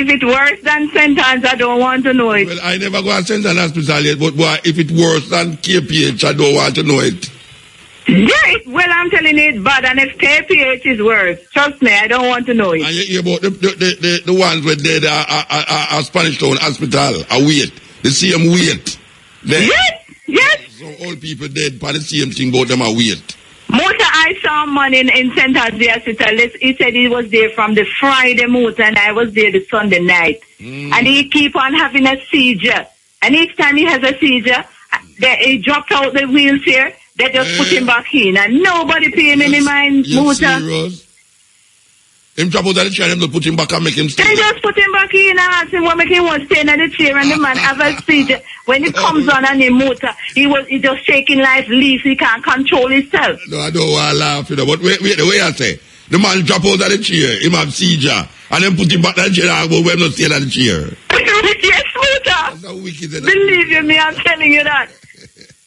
Speaker 11: it's worse than St. Anne's, I don't want to know it.
Speaker 1: Well, I never go to St. Anne's Hospital yet, but boy, if it's worse than KPH, I don't want to know it.
Speaker 11: Yeah, well, I'm telling you it's bad, and if KPH is worse, trust me, I don't want to know it.
Speaker 1: And you hear about the ones where they are Spanish Town Hospital, a weight, the same weight.
Speaker 11: Yes.
Speaker 1: So all people dead, but the same thing about them are weight.
Speaker 11: Muta, I saw a man in St. Anne's Hospital. He said he was there from the Friday, Muta, and I was there the Sunday night. And he keep on having a seizure. And each time he has a seizure, he dropped out the wheelchair. They just put him back in, and nobody pay him any mind, Muta.
Speaker 1: Serious? Him drop out of the chair, and they put him back and make him stay.
Speaker 11: They just put him back in and ask him what make him want to stay in the chair, and the man have a seizure. When he comes on and he Muta, he just shaking like leaves. He can't control himself.
Speaker 1: No, I don't want to laugh, you know, but wait, the way I say, the man drop out of the chair, him have seizure, and then put him back in the chair, and go, we're not staying in the chair.
Speaker 11: Yes, Muta.
Speaker 1: That's how wicked it is.
Speaker 11: Believe you me, I'm telling you that.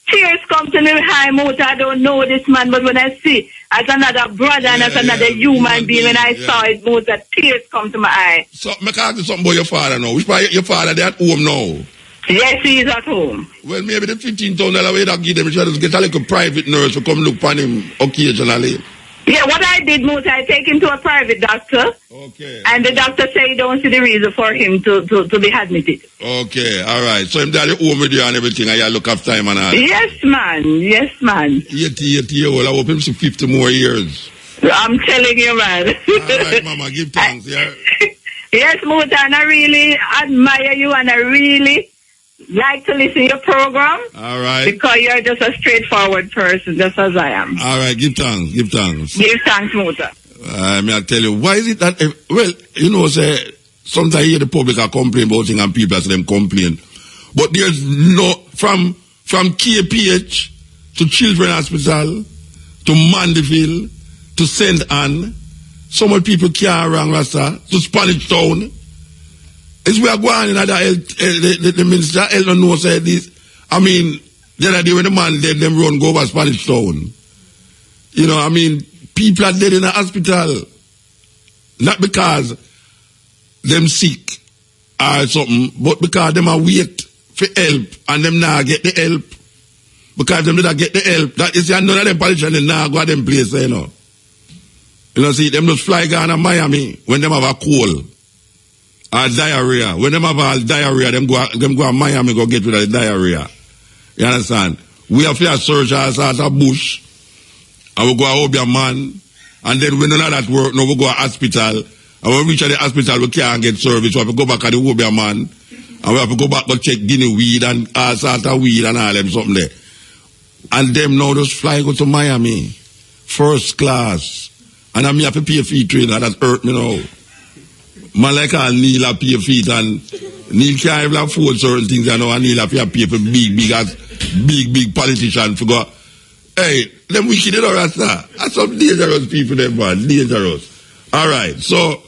Speaker 11: Tears come to me high, Muta. I don't know this man, but when I see as another brother and as another human being, when I saw it, Muta, tears come to my eye.
Speaker 1: So, I can ask you something about your father now. Which part your father, they at home now?
Speaker 11: Yes, he is at home.
Speaker 1: Well, maybe the $15,000 way that give them, you just get a little private nurse to come look on him occasionally.
Speaker 11: Yeah, what I did, Muta, I take him to a private doctor.
Speaker 1: Okay.
Speaker 11: And the doctor say he don't see the reason for him to be admitted.
Speaker 1: Okay, all right. So him daddy home with you and everything, and you look after him and all.
Speaker 11: Yes, man.
Speaker 1: 80 years old. I hope him see 50 more years.
Speaker 11: I'm telling you, man.
Speaker 1: All right, Mama, give thanks, yeah?
Speaker 11: Yes, Muta, and I really admire you, and I really like to listen to your program.
Speaker 1: All right.
Speaker 11: Because you're just a straightforward person, just as I am.
Speaker 1: All right, give thanks.
Speaker 11: Give thanks, Muta.
Speaker 1: I tell you, why is it that, well, you know, say, sometimes I hear the public are complaining about things and people say them complain. But there's no, from KPH to Children's Hospital to Mandeville to St. Anne, so many people can't run Rasta, to Spanish Town. It's where going in the minister, I don't know, say this. I mean, the other day when the man dead, them run go over Spanish Town. You know, I mean, people are dead in the hospital. Not because them sick or something, but because them are wait for help and them now get the help. Because them did get the help. That is, none of them politicians now go to them place, you know. You know, see, them just fly down to Miami when them have a cold. Or diarrhea. When them have all diarrhea, them go to Miami go get rid of the diarrhea. You understand? We have to search as a bush. And we go to Obia man. And then when none of that work, now we go to hospital. And when we reach the hospital, we can't get service. We have to go back to the Obia man. And we have to go back to check guinea weed and all sorts of weed and all them something there. And them now just fly go to Miami. First class. And I me have to pay fee trainer, that hurt me now. Man like Neil have pay feet and Neil can't even afford certain things, you know, and Neil have to pay for big politicians to go, hey, them wicked, you know, that's some dangerous people, them man, dangerous. Alright, so,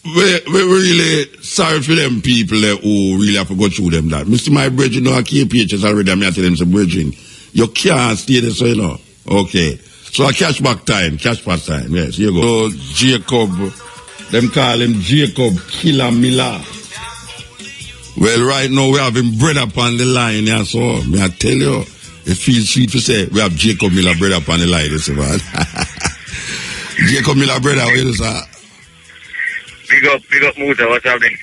Speaker 1: we're really sorry for them people who really have to go through them that. Mr. My brethren, you know, KPHS already, I'm tell them some brethren. You can't stay there, so you know. Okay. So a cash back time, yes, here you go. So Jacob, them call him Jacob Killer Miller. Well, right now we have him bread up on the line, yeah, so may I tell you, it feels sweet to say we have Jacob Miller bread up on the line, you see, man. Jacob Miller bread up, you know,
Speaker 12: Big up, Muta, what's happening?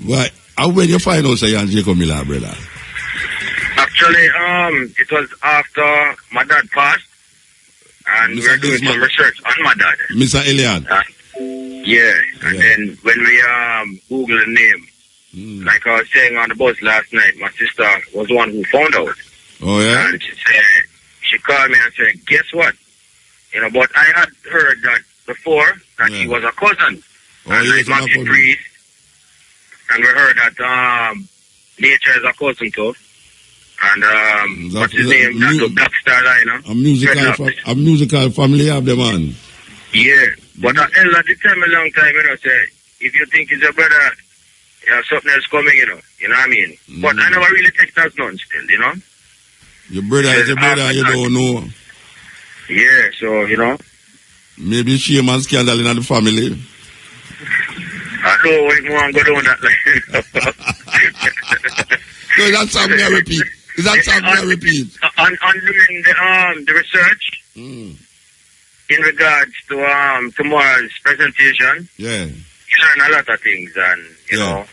Speaker 1: Why? How when you find out, say you're Jacob Miller, brother?
Speaker 12: Actually, it was after my dad passed, and we were doing some research on my dad.
Speaker 1: Mr. Elian?
Speaker 12: And then when we Googled the name, like I was saying on the bus last night, my sister was the one who found out.
Speaker 1: Oh, yeah?
Speaker 12: And she called me and said, guess what? You know, but I had heard that before, that he was a cousin. And like Maxi Priest, and we heard that Nature is a cousin too. And what's his name? That's Black Star Liner.
Speaker 1: A musical family of them, man.
Speaker 12: Yeah, but the elder did tell me a long time, you know, say, if you think it's your brother, you have something else coming, you know what I mean? But I never really take that none still, you know?
Speaker 1: Your brother is your brother, you don't know.
Speaker 12: Yeah, so, you know.
Speaker 1: Maybe shame and scandal in the family.
Speaker 12: I know what you want to go down that line.
Speaker 1: So that's something I repeat. Is that something I repeat?
Speaker 12: On doing the research in regards to tomorrow's presentation, you learn a lot of things, and you know.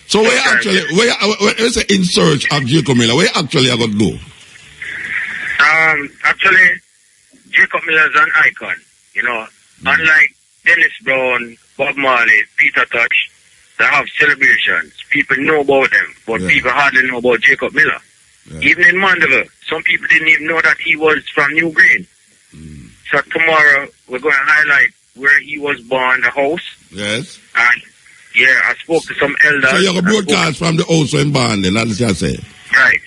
Speaker 1: So where actually, in search of Jacob Miller, where actually I got to go?
Speaker 12: Actually, Jacob Miller is an icon. You know, unlike Dennis Brown, Bob Marley, Peter Touch, they have celebrations. People know about them, but people hardly know about Jacob Miller. Even in Mandeville, some people didn't even know that he was from New Green. So tomorrow, we're going to highlight where he was born, the house.
Speaker 1: Yes.
Speaker 12: And, I spoke to some elders.
Speaker 1: So you have a broadcast from the house in Barn, then, that's what I say.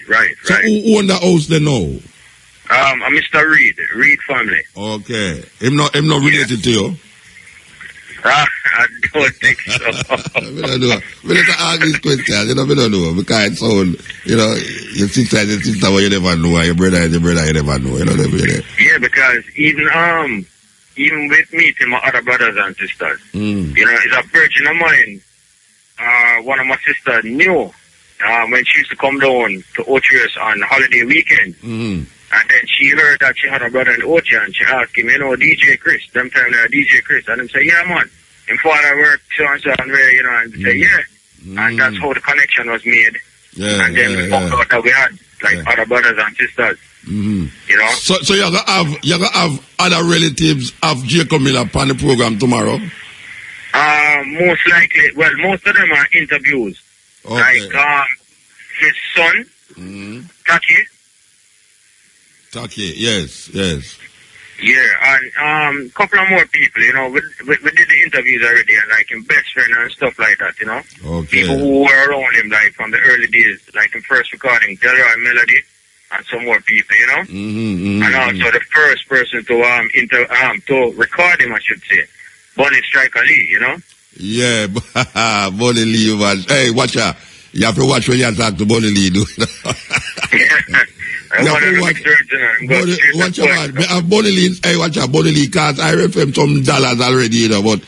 Speaker 12: Right.
Speaker 1: So who own the house then now?
Speaker 12: Mr. Reed family.
Speaker 1: Okay. Him not related to you?
Speaker 12: I don't think so.
Speaker 1: We don't know. We don't ask these questions, you know, we don't know. Because it's all, you know, your sister is your sister, but you never know, and your brother is your brother, you never know, you know what I mean?
Speaker 12: Yeah, because even with meeting my other brothers and sisters, you know, it's a virgin of mine. One of my sisters knew when she used to come down to Ochias on holiday weekend. And then she heard that she had a brother in Ochi, and she asked him, you know, DJ Chris, them time DJ Chris. And him say, yeah, man, him father worked so and so and where, you know, and say, And that's how the connection was made. And then we found out that we had, like, other brothers and sisters. You know?
Speaker 1: So you're gonna have other relatives of Jacob Miller on the program tomorrow?
Speaker 12: Most likely, well, most of them are interviews.
Speaker 1: Okay.
Speaker 12: Like, his son,
Speaker 1: Taki, yes.
Speaker 12: Yeah, and couple of more people, you know, we did the interviews already, and like his best friend and stuff like that, you know.
Speaker 1: Okay.
Speaker 12: People who were around him, like from the early days, like the first recording, Delroy Melody, and some more people, you know. And also the first person to record him, I should say, Bonnie Striker Lee, you know.
Speaker 1: Yeah, Bonnie Lee was. Hey, watch out! You have to watch when you talk to Bonnie Lee, do. Watch out, Bonnie Lee. Hey, watch out, Bonnie Lee, cause I refer him some dollars already, you know, but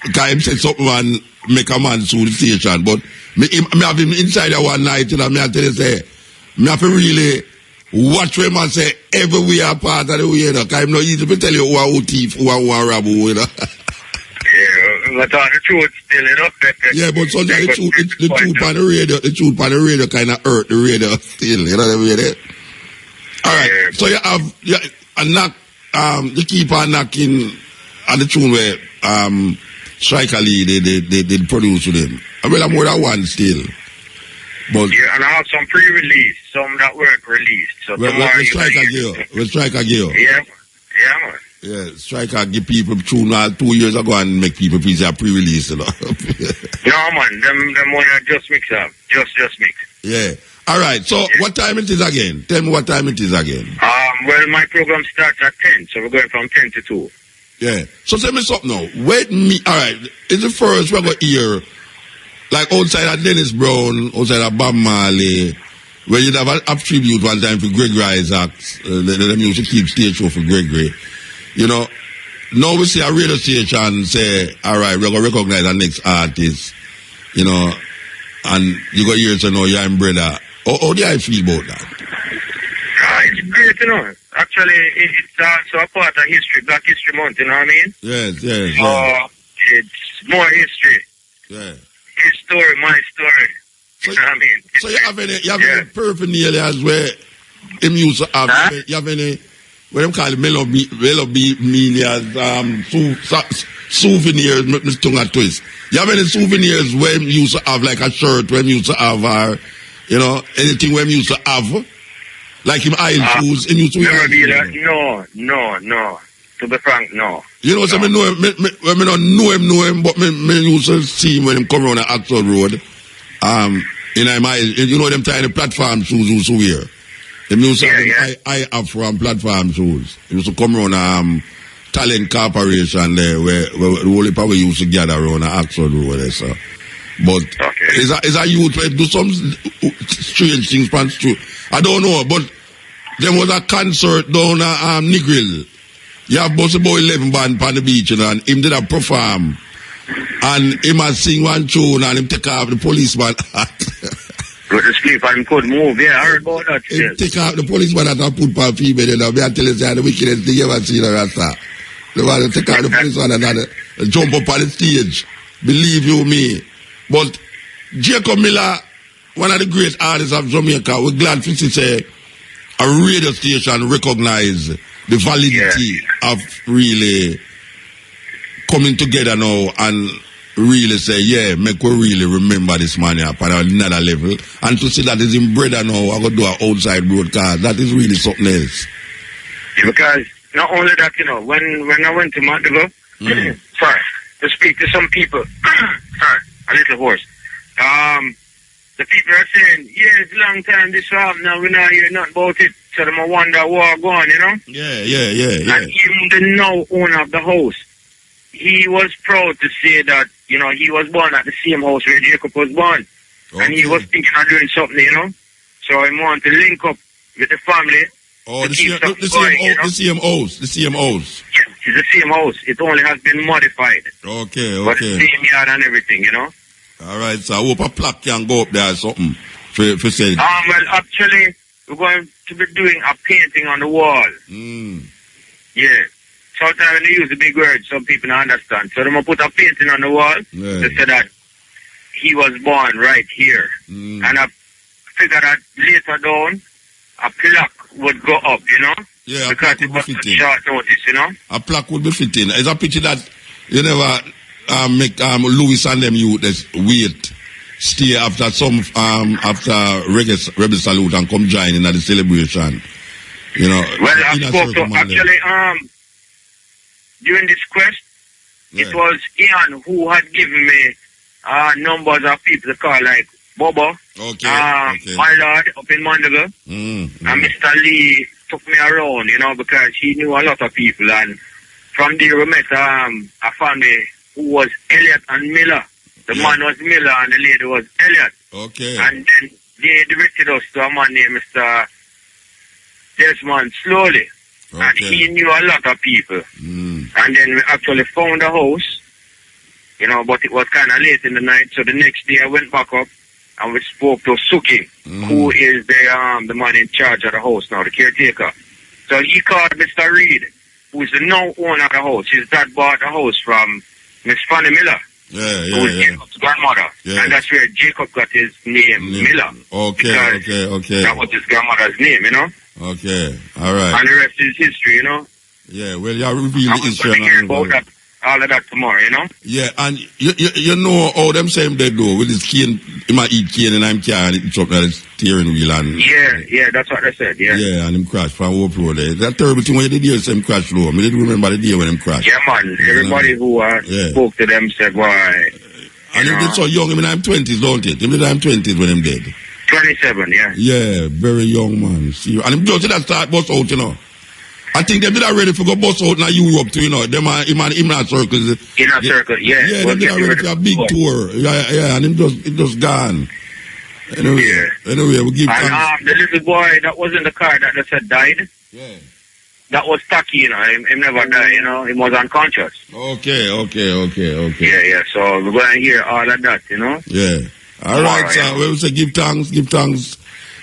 Speaker 1: because him said something and make a man sue the station, but me have him inside there one night, you know, me I tell you say, me have to really watch him and say everywhere part of the way, you know, cause I'm not easy to tell you who thief, who rob, you know.
Speaker 12: But the truth still, you know.
Speaker 1: Yeah, but sometimes the truth on the radio kind of hurt the radio still, you know what I mean? All right, so you have a knock, you keep on knocking on the tune where Striker Lee they produce with him. Well, I'm more than one still. But
Speaker 12: yeah, and I have some pre-release, some that weren't released. So
Speaker 1: with Striker Gill.
Speaker 12: Yeah, man.
Speaker 1: Yeah, Striker give people tune 2 years ago and make people please a pre-release, you know.
Speaker 12: No, man, them one just mix up. Just mix.
Speaker 1: Yeah. All right, so what time it is again? Tell me what time it is again.
Speaker 12: Well, my program starts at 10, so we're going from 10 to 2.
Speaker 1: Yeah. So tell me something now. Wait me, all right, it's the first we're going to hear, like outside of Dennis Brown, outside of Bob Marley, where you'd have a tribute one time for Gregory Isaacs, the music keep stage show for Gregory. You know, now we see a radio station say, all right, we're going to recognize our next artist, you know, and you got years to know you're in brother. How do I feel about that?
Speaker 12: It's great, you know. Actually, it's also a part of history, Black History Month, you know what I mean?
Speaker 1: Yes.
Speaker 12: It's more history.
Speaker 1: Yeah.
Speaker 12: His story, my story.
Speaker 1: So,
Speaker 12: you know what I mean?
Speaker 1: So you have any paraphernalias where him used to have, you have any, what them call it, melodies, souvenirs, Mr. Tongue twist. You have any souvenirs where him used to have, like a shirt, where him used to have, or, you know, anything where him used to have? Like him aisle shoes, him used to wear.
Speaker 12: No. To be frank, no.
Speaker 1: You know, so I know him, I don't know him, but me used to see him when him come around the Axel Road. You know them tiny platform shoes he used to wear. Them used to have I afro and platform shoes. He used to come around Talent Corporation there, where the whole people used to gather around the Axel Road there, so. But is a youth where do some strange things pants true. I don't know, but there was a concert down at Negril. You have Bossy Boy 11 band on the beach, you know, and him did a perform. And him a sing one tune and him take off the policeman hat.
Speaker 12: Go to sleep and could move, yeah, I heard about that.
Speaker 1: Him take off the policeman hat and put on female, you know. Me I tell you, the wickedest thing you ever seen a Rasta. The one take off the policeman and jump up on the stage. Believe you me. But Jacob Miller, one of the great artists of Jamaica, we're glad to say a radio station recognize the validity of really coming together now and really say, yeah, make we really remember this man up at another level. And to see that is in brother now, I got to do an outside broadcast. That is really something else.
Speaker 12: Because not only that, you know, when I went to Montego, sorry, to speak to some people, sorry, a little hoarse. The people are saying, yeah, it's a long time this happened, now we not hear nothing about it. So them wonder what going, you know?
Speaker 1: Yeah.
Speaker 12: And even the now owner of the house, he was proud to say that, you know, he was born at the same house where Jacob was born. Okay. And he was thinking of doing something, you know? So I want to link up with the family.
Speaker 1: Oh, the same house.
Speaker 12: Yes, it's the same house. It only has been modified.
Speaker 1: Okay.
Speaker 12: But the same yard and everything, you know?
Speaker 1: All right, so I hope a plaque can go up there or something for saying.
Speaker 12: Well, actually, we're going to be doing a painting on the wall. Yeah. Sometimes when they use the big words, some people don't understand. So they're going to put a painting on the wall to say that he was born right here. And I figure that later down, a plaque would go up, you know?
Speaker 1: Yeah,
Speaker 12: because it was short notice, you know?
Speaker 1: A plaque would be fitting. It's a pity that you never make Louis and them youth wait, stay after Rebel Salute and come join in at the celebration. You know.
Speaker 12: Well, I spoke to actually during this quest, it was Ian who had given me numbers of people to call, like Bobo, my lord up in Mandeville, and Mr. Lee took me around, you know, because he knew a lot of people, and from there we met a family who was Elliot and Miller. The man was Miller and the lady was Elliot.
Speaker 1: Okay.
Speaker 12: And then they directed us to a man named Mr. Desmond Slowly. Okay. And he knew a lot of people. And then we actually found a house, you know, but it was kind of late in the night. So the next day I went back up and we spoke to Suki, who is the man in charge of the house now, the caretaker. So he called Mr. Reed, who is the now owner of the house. His dad bought the house from Miss Fanny Miller, who was Jacob's grandmother. And that's where Jacob got his name Miller. Okay. That was his grandmother's name, you know?
Speaker 1: Okay, all right.
Speaker 12: And the rest is history, you know?
Speaker 1: Yeah, well, you reveal the history.
Speaker 12: All of that tomorrow, you know?
Speaker 1: Yeah, and you know how them same they do with this cane he might eat cane and I'm carrying it up the steering wheel and
Speaker 12: yeah, that's what they said, yeah.
Speaker 1: Yeah, and him crash from Hope Road there. That terrible thing when you did hear him crash low. I didn't remember the day when him crashed.
Speaker 12: Yeah, man. Everybody who spoke to them said, why?
Speaker 1: And he did so young, I mean, I'm 20s, don't it? He did I'm 20s when him dead.
Speaker 12: 27, yeah.
Speaker 1: Yeah, very young man. See, and him just that start bus out, you know. I think they did ready for go bus out in Europe too, you know. Them him and circles.
Speaker 12: Inner circle, yeah.
Speaker 1: Yeah, they did ready for a big tour. Yeah, and it just gone. Anyway, we give thanks.
Speaker 12: And the little boy that was in the car that they said died.
Speaker 1: Yeah.
Speaker 12: That was Taki, you know. Him never died, you know. He was unconscious.
Speaker 1: Okay.
Speaker 12: Yeah. So we're going to hear all of that, you know.
Speaker 1: Yeah. All right, sir. We will say give thanks,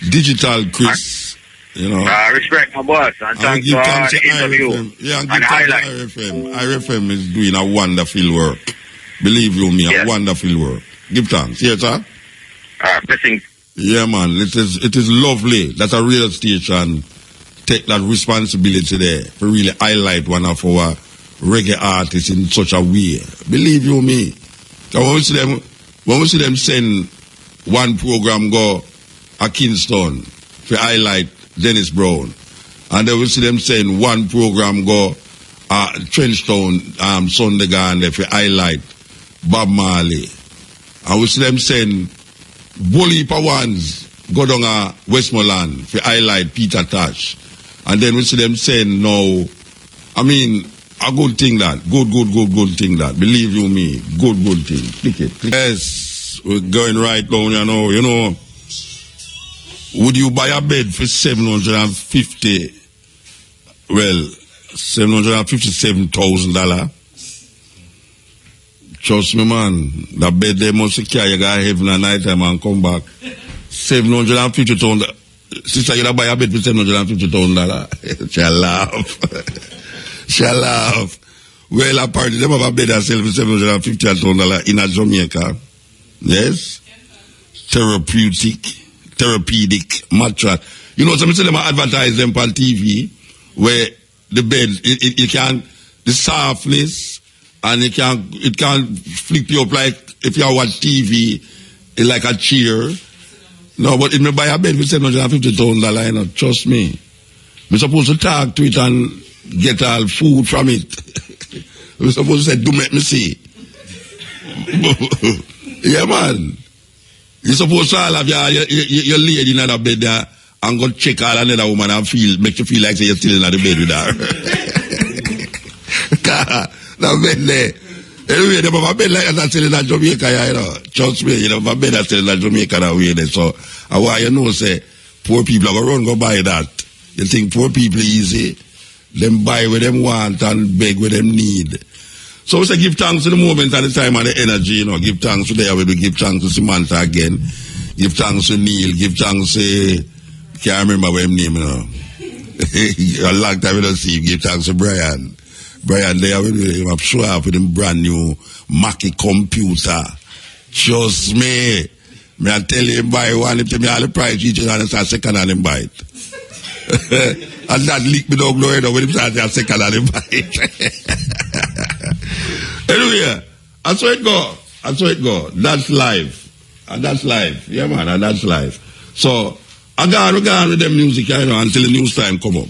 Speaker 1: digital Chris. You know.
Speaker 12: Respect my boss and thanks for the interview.
Speaker 1: Yeah, and give thanks to IRFM. IRFM is doing a wonderful work. Believe you me, a wonderful work. Give thanks. Yes, sir.
Speaker 12: Blessings.
Speaker 1: Yeah, man. It is lovely that a radio station take that responsibility there to really highlight one of our reggae artists in such a way. Believe you me. When we see them send one program go a Kingston to highlight Dennis Brown, and then we see them send one program go Trenchtown Sunday Gone to highlight Bob Marley, and we see them send Bully for ones go down Westmoreland to highlight Peter Tosh, and then we see them send now. I mean, a good thing that. Good thing that. Believe you me, good thing. Click it. Yes, we're going right down, you know. Would you buy a bed for $757,000? Trust me, man. That bed they must carry you guys heaven at night time and come back. $750,000. Sister, you buy a bed for $750,000. Shall laugh. Well, apparently, them have a bed that sells for $750,000 in a Jamaica. Yes? Therapeutic mattress. You know, some of them advertise them on TV where the bed, it can, the softness, and it can flip you up like if you watch TV, like a chair. No, but if you buy a bed for $750,000, you know, trust me. We're supposed to talk to it and get all food from it. We're supposed to say, do make me see. Yeah, man. You're supposed to all have your lady in the bed there and go check all another woman and make you feel like you're still in the bed with her. That bed there. Anyway, they have a bed like that still in Jamaica, you know. Trust me, you know, a bed that's still in Jamaica that way there. So, why you know, say, poor people are going to go buy that. You think poor people easy? Them buy what them want and beg what them need. So we say give thanks to the moment and the time and the energy, you know. Give thanks to there, we give thanks to Samantha again. Give thanks to Neil. Give thanks to, can't remember what his name, you know. A long time we don't see him. Give thanks to Brian. Brian there with him, I'm sure with him brand new Mackie computer. Trust me. Me I tell him buy one, if me all the price each and start second and him buy it. And that leak me don't know, you know, when him start second and him buy it. Anyway, that's how it go. That's life. And that's life. Yeah, man, and that's life. So, I go on with them music, you know, until the news time come up.